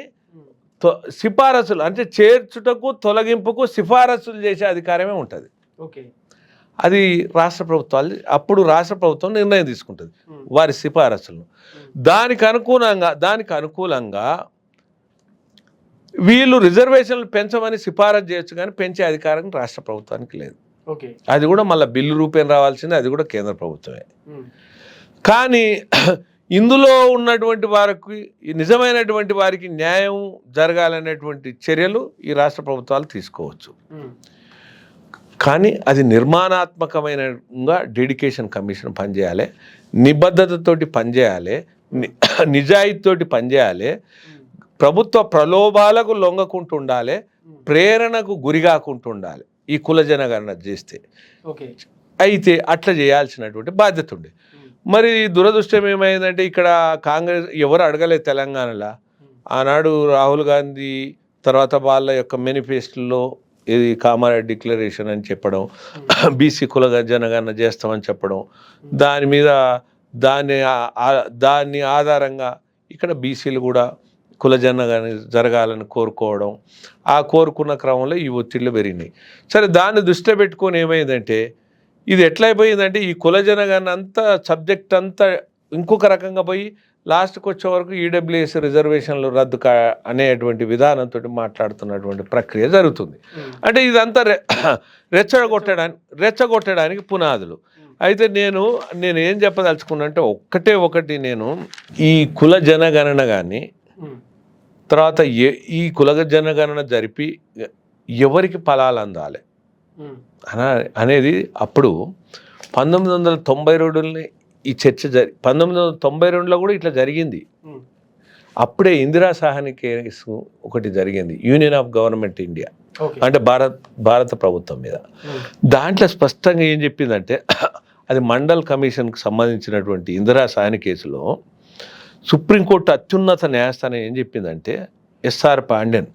సిఫారసులు అంటే చేర్చుటకు, తొలగింపుకు సిఫారసులు చేసే అధికారమే ఉంటుంది. అది రాష్ట్ర ప్రభుత్వాలు. అప్పుడు రాష్ట్ర ప్రభుత్వం నిర్ణయం తీసుకుంటుంది వారి సిఫారసులను. దానికి అనుకూలంగా వీళ్ళు రిజర్వేషన్లు పెంచమని సిఫారసు చేయొచ్చు, కానీ పెంచే అధికారం రాష్ట్ర ప్రభుత్వానికి లేదు. అది కూడా మళ్ళీ బిల్లు రూపేణ రావాల్సింది, అది కూడా కేంద్ర ప్రభుత్వమే. కానీ ఇందులో ఉన్నటువంటి వారికి, నిజమైనటువంటి వారికి న్యాయం జరగాలనేటువంటి చర్యలు ఈ రాష్ట్ర ప్రభుత్వాలు తీసుకోవచ్చు. కానీ అది నిర్మాణాత్మకమైనగా డెడికేషన్ కమిషన్ పనిచేయాలి, నిబద్ధతతోటి పనిచేయాలి, నిజాయితీతోటి పనిచేయాలి, ప్రభుత్వ ప్రలోభాలకు లొంగకుంటూ ఉండాలి, ప్రేరణకు గురిగాకుంటూ ఉండాలి ఈ కుల జనగణన చేస్తే. అయితే అట్లా చేయాల్సినటువంటి బాధ్యత ఉండే. మరి దురదృష్టం ఏమైందంటే ఇక్కడ కాంగ్రెస్ ఎవరు అడగలేదు తెలంగాణలో. ఆనాడు రాహుల్ గాంధీ తర్వాత వాళ్ళ యొక్క మేనిఫెస్టోలో ఇది కామారెడ్డి డిక్లరేషన్ అని చెప్పడం, బీసీ కుల జనగణన చేస్తామని చెప్పడం, దాని ఆధారంగా ఇక్కడ బీసీలు కూడా కుల జనగణన జరగాలని కోరుకోవడం, ఆ కోరుకున్న క్రమంలో ఈ ఒత్తిళ్లు పెరిగినాయి. సరే, దాన్ని దృష్టిలో పెట్టుకొని ఏమైందంటే ఇది ఎట్లయిపోయిందంటే ఈ కుల జనగణన అంతా సబ్జెక్ట్ అంతా ఇంకొక రకంగా పోయి లాస్ట్కి వచ్చే వరకు ఈడబ్ల్యూఎస్ రిజర్వేషన్లు రద్దు అనేటువంటి విధానంతో మాట్లాడుతున్నటువంటి ప్రక్రియ జరుగుతుంది. అంటే ఇదంతా రెచ్చగొట్టడానికి పునాదులు. అయితే నేను ఏం చెప్పదలుచుకున్నా అంటే ఒకటి నేను ఈ కుల జనగణన కానీ తర్వాత ఈ కుల జనగణన జరిపి ఎవరికి ఫలాలు అందాలి అనేది అప్పుడు 1992 ఈ చర్చ 1992లో కూడా ఇట్లా జరిగింది. అప్పుడే ఇందిరా సాహ్ని కేసు ఒకటి జరిగింది, యూనియన్ ఆఫ్ గవర్నమెంట్ ఇండియా అంటే భారత ప్రభుత్వం మీద. దాంట్లో స్పష్టంగా ఏం చెప్పిందంటే అది మండల్ కమిషన్కి సంబంధించినటువంటి ఇందిరా సాహ్ని కేసులో సుప్రీంకోర్టు అత్యున్నత న్యాయస్థానం ఏం చెప్పిందంటే ఎస్ఆర్ పాండ్యన్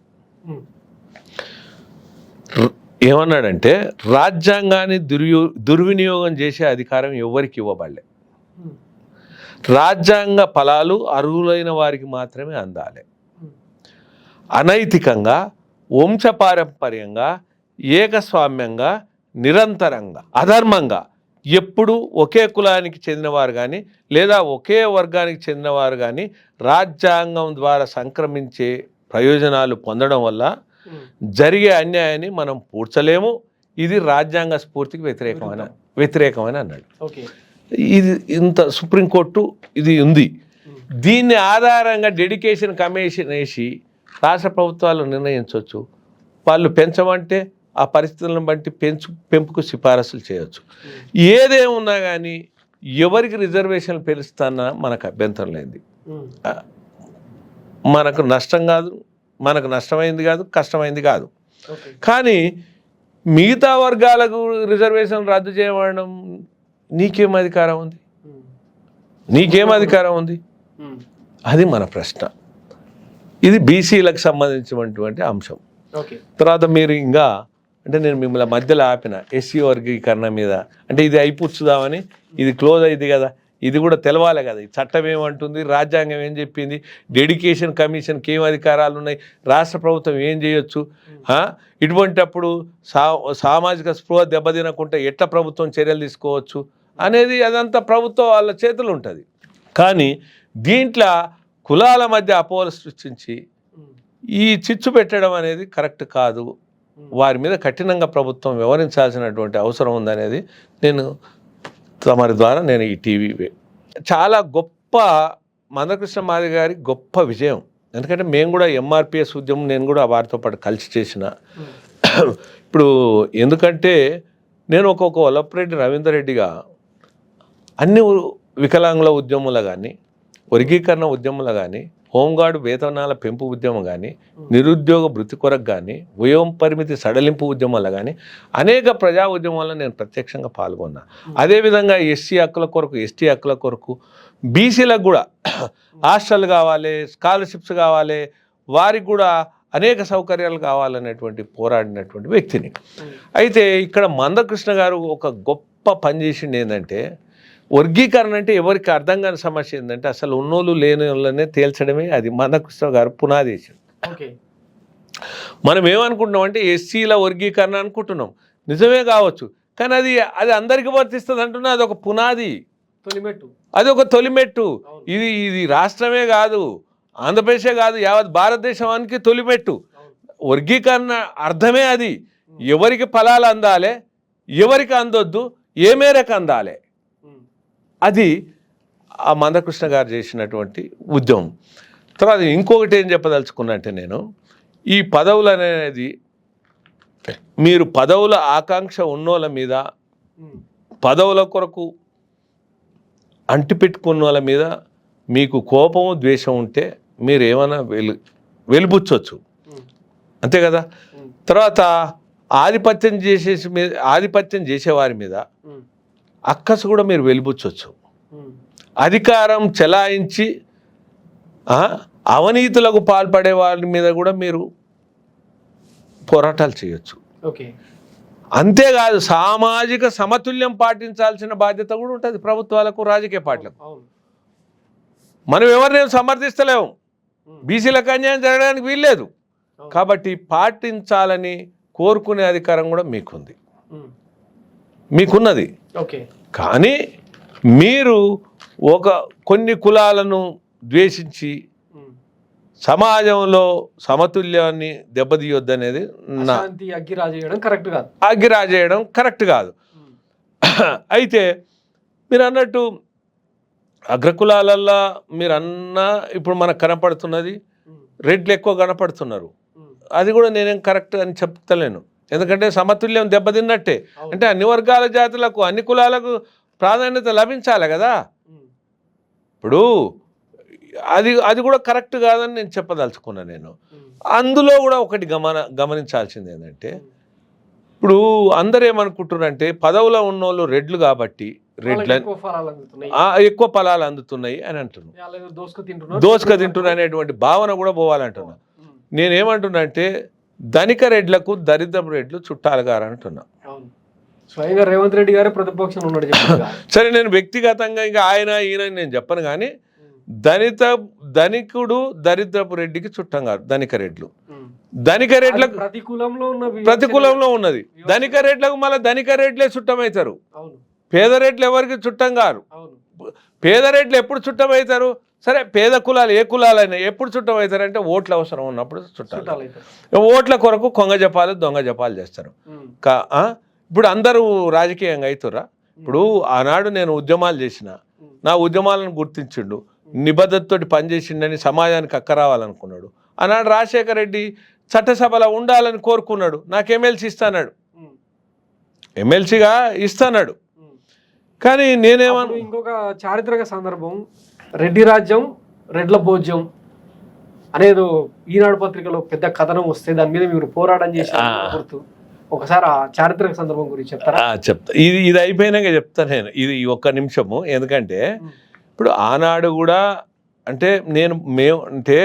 ఏమన్నాడంటే రాజ్యాంగాన్ని దుర్వినియోగం చేసే అధికారం ఎవరికి ఇవ్వబడలే. రాజ్యాంగ ఫలాలు అర్హులైన వారికి మాత్రమే అందాలి. అనైతికంగా, వంశపారంపర్యంగా, ఏకస్వామ్యంగా, నిరంతరంగా, అధర్మంగా ఎప్పుడు ఒకే కులానికి చెందినవారు కానీ లేదా ఒకే వర్గానికి చెందినవారు కానీ రాజ్యాంగం ద్వారా సంక్రమించే ప్రయోజనాలు పొందడం వల్ల జరిగే అన్యాయాన్ని మనం పూడ్చలేము. ఇది రాజ్యాంగ స్ఫూర్తికి వ్యతిరేకమైన అన్నాడు. ఇది ఇంత సుప్రీంకోర్టు ఇది ఉంది. దీన్ని ఆధారంగా డెడికేషన్ కమిషన్ వేసి రాష్ట్ర ప్రభుత్వాలు నిర్ణయించవచ్చు. వాళ్ళు పెంచమంటే ఆ పరిస్థితులను బట్టి పెంపుకు సిఫారసులు చేయవచ్చు. ఏదేమున్నా కానీ ఎవరికి రిజర్వేషన్లు పెంచుతున్నా మనకు అభ్యంతరం లేదు. మనకు నష్టం కాదు, మనకు నష్టమైంది కాదు, కష్టమైంది కాదు. కానీ మిగతా వర్గాలకు రిజర్వేషన్ రద్దు చేయడం నీకేం అధికారం ఉంది? నీకేం అధికారం ఉంది? అది మన ప్రశ్న. ఇది బీసీలకు సంబంధించినటువంటి అంశం. తర్వాత మీరు ఇంకా అంటే నేను మిమ్మల్ని మధ్యలో ఆపిన ఎస్సీ వర్గీకరణ మీద, అంటే ఇది అయిపుచ్చుదామని, ఇది క్లోజ్ అయింది కదా, ఇది కూడా తెలవాలి కదా. ఈ చట్టం ఏమంటుంది, రాజ్యాంగం ఏం చెప్పింది, డెడికేషన్ కమిషన్కి ఏం అధికారాలు ఉన్నాయి, రాష్ట్ర ప్రభుత్వం ఏం చేయొచ్చు, ఇటువంటప్పుడు సామాజిక స్పృహ దెబ్బతినకుండా ఎట్లా ప్రభుత్వం చర్యలు తీసుకోవచ్చు అనేది అదంతా ప్రభుత్వం వాళ్ళ చేతులు ఉంటుంది. కానీ దీంట్లో కులాల మధ్య అపోహలు సృష్టించి ఈ చిచ్చు పెట్టడం అనేది కరెక్ట్ కాదు. వారి మీద కఠినంగా ప్రభుత్వం వ్యవహరించాల్సినటువంటి అవసరం ఉందనేది నేను తమరి ద్వారా నేను ఈ టీవీ చాలా గొప్ప మందకృష్ణ మాదిగ గారి గొప్ప విజయం. ఎందుకంటే మేము కూడా ఎంఆర్పిఎస్ ఉద్యమం నేను కూడా వారితో పాటు కలిసి చేసిన. ఇప్పుడు ఎందుకంటే నేను ఒక్కొక్క వల్లభరెడ్డి రవీందర్ రెడ్డిగా అన్ని వికలాంగుల ఉద్యమంలో కానీ, వర్గీకరణ ఉద్యమంలో కానీ, హోంగార్డు వేతనాల పెంపు ఉద్యమం కానీ, నిరుద్యోగ వృత్తి కొరకు కానీ, వయోం పరిమితి సడలింపు ఉద్యమాలు కానీ అనేక ప్రజా ఉద్యమాల్లో నేను ప్రత్యక్షంగా పాల్గొన్నా. అదేవిధంగా ఎస్సీ హక్కుల కొరకు, ఎస్టీ హక్కుల కొరకు, బీసీలకు కూడా హాస్టల్ కావాలి, స్కాలర్షిప్స్ కావాలి, వారికి కూడా అనేక సౌకర్యాలు కావాలనేటువంటి పోరాడినటువంటి వ్యక్తిని. అయితే ఇక్కడ మందకృష్ణ గారు ఒక గొప్ప పని చేసింది ఏంటంటే, వర్గీకరణ అంటే ఎవరికి అర్థం కాని సమస్య ఏంటంటే అసలు ఉన్నోళ్ళు లేని వాళ్ళనే తేల్చడమే. అది మందకృష్ణ గారు పునాది వేసింది. మనం ఏమనుకుంటున్నాం అంటే ఎస్సీల వర్గీకరణ అనుకుంటున్నాం, నిజమే కావచ్చు, కానీ అది అందరికీ వర్తిస్తుంది అంటున్నా. అది ఒక పునాది, అది ఒక తొలిమెట్టు. ఇది రాష్ట్రమే కాదు, ఆంధ్రప్రదేశే కాదు, యావత్ భారతదేశానికి తొలిమెట్టు. వర్గీకరణ అర్థమే అది. ఎవరికి ఫలాలు అందాలి, ఎవరికి అందొద్దు, ఏ మేరకు అందాలి, అది ఆ మందకృష్ణ గారు చేసినటువంటి ఉద్యమం. తర్వాత ఇంకొకటి ఏం చెప్పదలుచుకున్నట్టే, నేను ఈ పదవులు అనేది మీరు పదవుల ఆకాంక్ష ఉన్నోళ్ళ మీద, పదవుల కొరకు అంటిపెట్టుకున్న వాళ్ళ మీద మీకు కోపము ద్వేషం ఉంటే మీరు ఏమైనా వెలుబుచ్చవచ్చు, అంతే కదా. తర్వాత ఆధిపత్యం చేసేవారి మీద అక్కసు కూడా మీరు వెలుబుచ్చవచ్చు. అధికారం చెలాయించి అవినీతులకు పాల్పడే వారి మీద కూడా మీరు పోరాటాలు చేయొచ్చు. అంతేకాదు సామాజిక సమతుల్యం పాటించాల్సిన బాధ్యత కూడా ఉంటుంది ప్రభుత్వాలకు, రాజకీయ పార్టీలకు. మనం ఎవరినేం సమర్థిస్తలేము, బీసీలకు అన్యాయం జరగడానికి వీల్లేదు. కాబట్టి పాటించాలని కోరుకునే అధికారం కూడా మీకున్నది. కానీ మీరు కొన్ని కులాలను ద్వేషించి సమాజంలో సమతుల్యాన్ని దెబ్బతీయొద్దనేది అగ్గిరాజేయడం కరెక్ట్ కాదు. అయితే మీరు అన్నట్టు అగ్రకులాలల్లో మీరు ఇప్పుడు మనకు కనపడుతున్నది రెడ్లు ఎక్కువ కనపడుతున్నారు. అది కూడా నేనేం కరెక్ట్ అని చెప్తలేను, ఎందుకంటే సమతుల్యం దెబ్బతిన్నట్టే. అంటే అన్ని వర్గాల జాతులకు, అన్ని కులాలకు ప్రాధాన్యత లభించాలి కదా. ఇప్పుడు అది కూడా కరెక్ట్ కాదని నేను చెప్పదలుచుకున్నాను. నేను అందులో కూడా ఒకటి గమనించాల్సింది ఏంటంటే, ఇప్పుడు అందరూ ఏమనుకుంటున్నారంటే పదవులో ఉన్నోళ్ళు రెడ్లు కాబట్టి ఎక్కువ ఫలాలు అందుతున్నాయి అని అంటున్నారు, దోసుక తింటున్నారు అనేటువంటి భావన కూడా పోవాలంటున్నా. నేనేమంటున్నా అంటే ధనిక రెడ్లకు దరిద్రపు రెడ్లు చుట్టాలు గారు అంటున్నా. స్వయంగా రేవంత్ రెడ్డి గారే ప్రతిపక్షంలో ఉన్నాడు చెప్పారు. సరే, నేను వ్యక్తిగతంగా ఇంకా ఈయన నేను చెప్పను, కానీ ధనికుడు దరిద్రపు రెడ్డికి చుట్టం కాదు. ధనిక రెడ్లు ధనిక ప్రతికూలంలో ఉన్నది. ధనిక రెడ్లకు మళ్ళీ ధనిక రెడ్లే చుట్టమవుతారు. పేద రెడ్లు ఎవరికి చుట్టం కాదు. పేద రెడ్లు ఎప్పుడు చుట్టమవుతారు? సరే, పేద కులాలు ఏ కులాలైనా ఎప్పుడు చుట్టం అవుతారంటే ఓట్లు అవసరం ఉన్నప్పుడు చుట్టాలు. ఓట్ల కొరకు కొంగ జపాలు దొంగ జపాలు చేస్తారు. ఇప్పుడు అందరూ రాజకీయంగా అవుతురా? ఇప్పుడు ఆనాడు నేను ఉద్యమాలు చేసిన, నా ఉద్యమాలను గుర్తించిండు, నిబద్ధతతోటి పనిచేసిండని సమాజానికి అక్క రావాలనుకున్నాడు. ఆనాడు రాజశేఖర రెడ్డి చట్టసభలో ఉండాలని కోరుకున్నాడు. నాకు ఎమ్మెల్సీ ఇస్తాడు, ఎమ్మెల్సీగా ఇస్తాడు. కానీ నేనేమన్నా ఇంకొక చారిత్రక సందర్భం, రెడ్డి రాజ్యం రెడ్ల భోజ్యం అనేది ఈనాడు పత్రికలో పెద్ద కథనం వస్తే దాని మీద మీరు పోరాటం చేసి ఒకసారి ఆ చారిత్రక సందర్భం గురించి చెప్తారా? చెప్తా. ఇది అయిపోయినాక చెప్తాను నేను. ఇది ఒక్క నిమిషము. ఎందుకంటే ఇప్పుడు ఆనాడు కూడా అంటే అంటే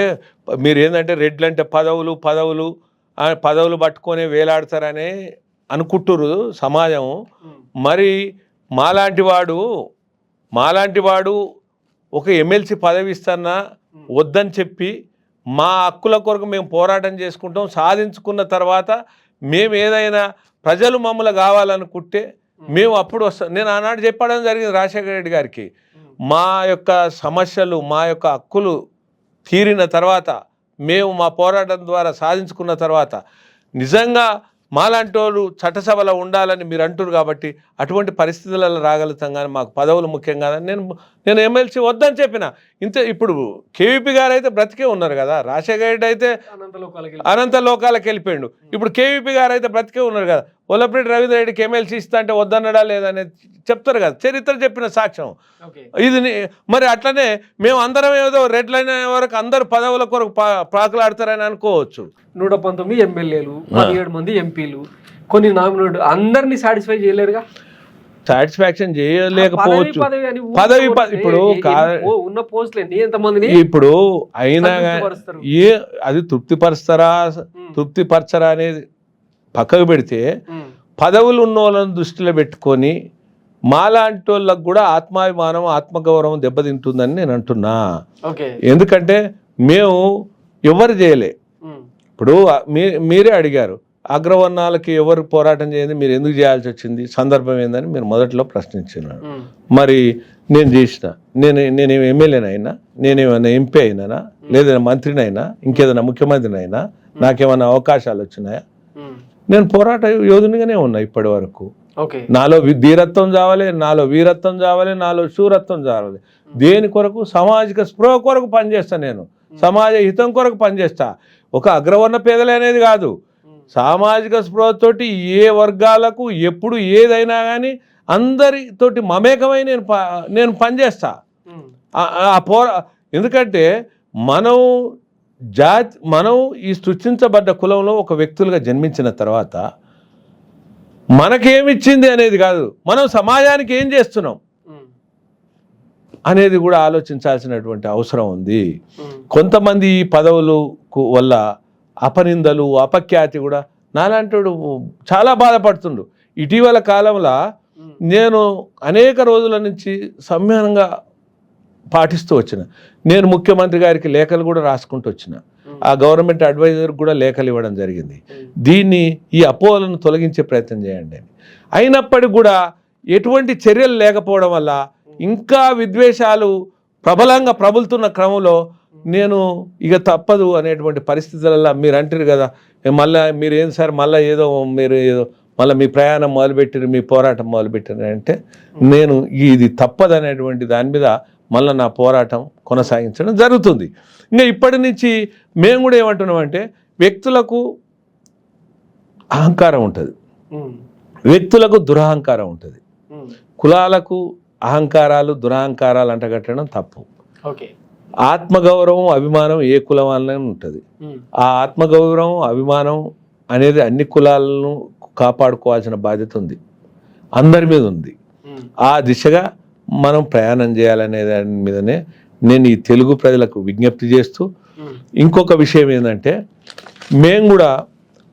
మీరు ఏంటంటే రెడ్లు అంటే పదవులు పట్టుకొని వేలాడతారని అనుకుంటురు సమాజం. మరి మాలాంటి వాడు ఒక ఎమ్మెల్సీ పదవి ఇస్తున్నా వద్దని చెప్పి మా హక్కుల కొరకు మేము పోరాటం చేసుకుంటాం, సాధించుకున్న తర్వాత మేము ఏదైనా ప్రజలు మమ్మల్ని కావాలనుకుంటే మేము అప్పుడు వస్తాం. నేను ఆనాడు చెప్పడం జరిగింది రాజశేఖర రెడ్డి గారికి, మా యొక్క సమస్యలు మా యొక్క హక్కులు తీరిన తర్వాత, మేము మా పోరాటం ద్వారా సాధించుకున్న తర్వాత నిజంగా మాలాంటి వాళ్ళు చట్టసభలో ఉండాలని మీరు అంటున్నారు కాబట్టి అటువంటి పరిస్థితులలో రాగలుగుతాం, కానీ మాకు పదవులు ముఖ్యం కాదని నేను ఎమ్మెల్సీ వద్దని చెప్పిన. ఇప్పుడు కేవీపీ గారు అయితే బ్రతికే ఉన్నారు కదా, రాజశేఖర రెడ్డి అయితే అనంత లోకాలకు వెళ్ళిపోయాడు. ఇప్పుడు కేవీపీ గారు అయితే బ్రతికే ఉన్నారు కదా, వల్లభరెడ్డి రవీంద్ర రెడ్డికి ఎమ్మెల్సీ ఇస్తా అంటే వద్దన్నడా లేదనేది చెప్తారు కదా, చరిత్ర చెప్పిన సాక్ష్యం ఇది. మరి అట్లనే మేము అందరం ఏదో రెడ్లైన వరకు అందరు పదవుల కొరకు ప్రాకులాడతారని అనుకోవచ్చు. 119 ఎమ్మెల్యేలు, 17 మంది ఎంపీలు, కొన్ని నామినేట్, అందరినీ సాటిస్ఫై చేయలేరుగా. సాటిస్ఫాక్షన్ చేయలేకపోవచ్చు. పదవి ఇప్పుడు ఉన్న పోస్టులు ఎంతమందిని ఇప్పుడు అయినా అది తృప్తిపరచరా అనేది పక్కకు పెడితే, పదవులు ఉన్న వాళ్ళని దృష్టిలో పెట్టుకొని మాలాంటి వాళ్ళకు కూడా ఆత్మాభిమానం ఆత్మగౌరవం దెబ్బతింటుందని నేను అంటున్నా. ఎందుకంటే మేము ఎవరు చేయలే. ఇప్పుడు మీరే అడిగారు, అగ్రవర్ణాలకి ఎవరు పోరాటం చేయండి, మీరు ఎందుకు చేయాల్సి వచ్చింది, సందర్భం ఏందని మీరు మొదట్లో ప్రశ్నించినారు. మరి నేను చేసిన, నేను ఎమ్మెల్యేనైనా, నేనేమైనా ఎంపీ అయినా, లేదైనా మంత్రినైనా, ఇంకేదైనా ముఖ్యమంత్రినైనా, నాకేమైనా అవకాశాలు వచ్చినాయా? నేను పోరాట యోధునిగానే ఉన్నా ఇప్పటి వరకు. నాలో ధీరత్వం కావాలి, నాలో వీరత్వం కావాలి, నాలో శూరత్వం కావాలి. దేని కొరకు? సామాజిక స్పృహ కొరకు పనిచేస్తా. నేను సమాజ హితం కొరకు పనిచేస్తా. ఒక అగ్రవర్ణ పేదలే అనేది కాదు, సామాజిక స్పృహతోటి ఏ వర్గాలకు ఎప్పుడు ఏదైనా కానీ అందరితోటి మమేకమై నేను పనిచేస్తా. ఎందుకంటే మనం ఈ సృష్టించబడ్డ కులంలో ఒక వ్యక్తులుగా జన్మించిన తర్వాత మనకేమిచ్చింది అనేది కాదు, మనం సమాజానికి ఏం చేస్తున్నాం అనేది కూడా ఆలోచించాల్సినటువంటి అవసరం ఉంది. కొంతమంది ఈ పదవులు వల్ల అపనిందలు అపఖ్యాతి కూడా నాలాంటి చాలా బాధపడుతుండు. ఇటీవల కాలంలో నేను అనేక రోజుల నుంచి సంయమనంగా పాటిస్తూ వచ్చిన. నేను ముఖ్యమంత్రి గారికి లేఖలు కూడా రాసుకుంటూ వచ్చిన, ఆ గవర్నమెంట్ అడ్వైజర్ కూడా లేఖలు ఇవ్వడం జరిగింది. దీన్ని ఈ అపోహలను తొలగించే ప్రయత్నం చేయండి అని. అయినప్పటికీ కూడా ఎటువంటి చర్యలు లేకపోవడం వల్ల ఇంకా విద్వేషాలు ప్రబలంగా ప్రబలుతున్న క్రమంలో నేను ఇక తప్పదు అనేటువంటి పరిస్థితులలో మీరు అంటారు కదా, మళ్ళీ మీరు ఏం సార్ మళ్ళీ మీ ప్రయాణం మొదలుపెట్టారు, మీ పోరాటం మొదలుపెట్టారు అంటే, నేను ఇది తప్పదనేటువంటి దాని మీద మళ్ళీ నా పోరాటం కొనసాగించడం జరుగుతుంది. ఇంకా ఇప్పటి నుంచి మేము కూడా ఏమంటున్నామంటే, వ్యక్తులకు అహంకారం ఉంటుంది, వ్యక్తులకు దురహంకారం ఉంటుంది. కులాలకు అహంకారాలు దురహంకారాలు అంటగట్టడం తప్పు. ఆత్మగౌరవం అభిమానం ఏ కులం వల్లనే ఉంటుంది. ఆ ఆత్మగౌరవం అభిమానం అనేది అన్ని కులాలను కాపాడుకోవాల్సిన బాధ్యత ఉంది, అందరి మీద ఉంది. ఆ దిశగా మనం ప్రయాణం చేయాలనే దాని మీదనే నేను ఈ తెలుగు ప్రజలకు విజ్ఞప్తి చేస్తూ, ఇంకొక విషయం ఏంటంటే, మేము కూడా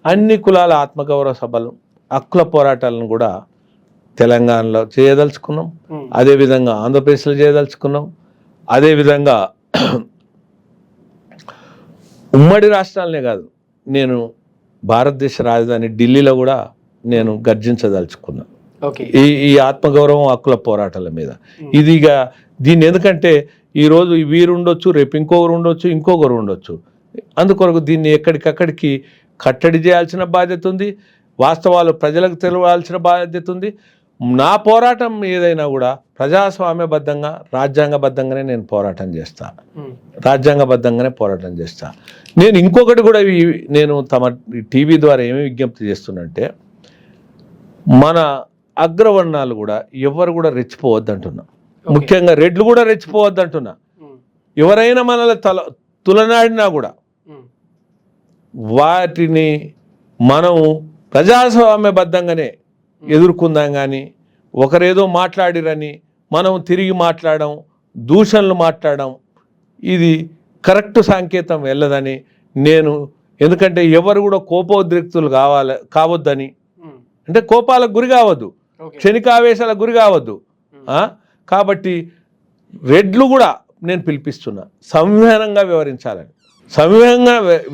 అన్ని కులాల ఆత్మగౌరవ సభలు హక్కుల పోరాటాలను కూడా తెలంగాణలో చేయదలుచుకున్నాం, అదేవిధంగా ఆంధ్రప్రదేశ్లో చేయదలుచుకున్నాం, అదేవిధంగా ఉమ్మడి రాష్ట్రాలనే కాదు, నేను భారతదేశ రాజధాని ఢిల్లీలో కూడా నేను గర్జించదలుచుకున్నా ఈ ఆత్మగౌరవం హక్కుల పోరాటాల మీద. ఇదిగా దీన్ని ఎందుకంటే ఈరోజు వీరు ఉండొచ్చు, రేపు ఇంకొకరు ఉండొచ్చు. అందుకొరకు దీన్ని ఎక్కడికక్కడికి కట్టడి చేయాల్సిన బాధ్యత ఉంది, వాస్తవాలు ప్రజలకు తెలియాల్సిన బాధ్యత ఉంది. నా పోరాటం ఏదైనా కూడా ప్రజాస్వామ్యబద్ధంగా రాజ్యాంగబద్ధంగానే నేను పోరాటం చేస్తా. నేను ఇంకొకటి కూడా నేను తమ టీవీ ద్వారా ఏమి విజ్ఞప్తి చేస్తున్నంటే, మన అగ్రవర్ణాలు కూడా ఎవరు కూడా రెచ్చిపోవద్దంటున్నా, ముఖ్యంగా రెడ్లు కూడా రెచ్చిపోవద్దంటున్నా. ఎవరైనా మనల్ని తులనాడినా కూడా వాటిని మనం ప్రజాస్వామ్యబద్ధంగానే ఎదుర్కొందాం. కానీ ఒకరేదో మాట్లాడిరని మనం తిరిగి మాట్లాడడం, దూషణలు మాట్లాడడం, ఇది కరెక్ట్ సంకేతం వెళ్ళదని నేను, ఎందుకంటే ఎవరు కూడా కోపోద్రిక్తులు కావద్దని, అంటే కోపాలకు గురి కావద్దు, క్షణికావేశాలకు గురి కావద్దు. కాబట్టి రెడ్లు కూడా నేను పిలిపిస్తున్నా, సంవిధానంగా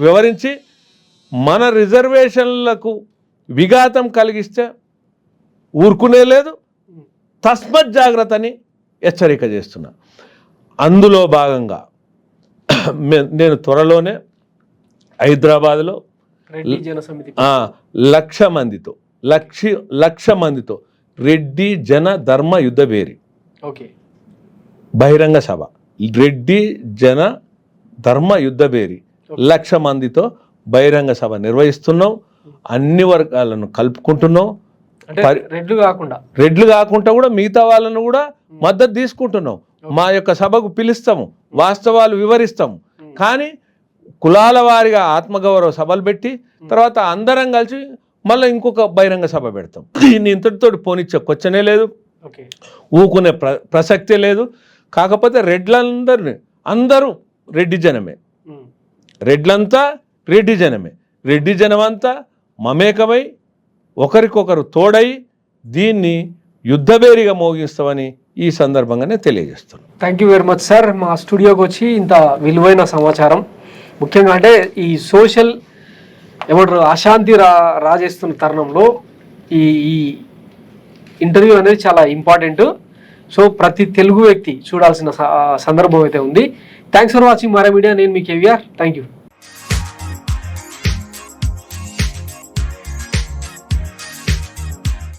వివరించి మన రిజర్వేషన్లకు విఘాతం కలిగిస్తే ఊరుకునే లేదు, తస్మత్ జాగ్రత్తని హెచ్చరిక చేస్తున్నా. అందులో భాగంగా నేను త్వరలోనే హైదరాబాద్లో 1,00,000 మందితో రెడ్డి జన ధర్మ యుద్ధ భేరి బహిరంగ సభ, రెడ్డి జన ధర్మ యుద్ధ భేరి 1,00,000 మందితో బహిరంగ సభ నిర్వహిస్తున్నాం. అన్ని వర్గాలను కలుపుకుంటున్నాం. రెడ్లు కాకుండా కూడా మిగతా వాళ్ళను కూడా మద్దతు తీసుకుంటున్నాం. మా యొక్క సభకు పిలుస్తాము, వాస్తవాలు వివరిస్తాము. కానీ కులాల వారిగా ఆత్మగౌరవ సభలు పెట్టి తర్వాత అందరం కలిసి మళ్ళీ ఇంకొక బహిరంగ సభ పెడతాం. దీన్ని ఇంతటితో పోనిచ్చే క్వశ్చనే లేదు, ఊకునే ప్రసక్తే లేదు. కాకపోతే అందరూ రెడ్డి జనమే, రెడ్లంతా రెడ్డి జనమే. రెడ్డి జనమంతా మమేకమై ఒకరికొకరు తోడై దీన్ని యుద్ధబేరిగా మోగిస్తామని ఈ సందర్భంగానే తెలియజేస్తున్నాను. Thank you very much sir, మా స్టూడియోకి వచ్చి ఇంత విలువైన సమాచారం, ముఖ్యంగా అంటే ఈ సోషల్ అశాంతి రాజేస్తున్న తరుణంలో ఈ ఇంటర్వ్యూ అనేది చాలా ఇంపార్టెంట్. సో ప్రతి తెలుగు వ్యక్తి చూడాల్సిన సందర్భం అయితే ఉంది. థ్యాంక్స్ ఫర్ వాచింగ్ మారా మీడియా. నేను మీ కేవీఆర్. Thank you.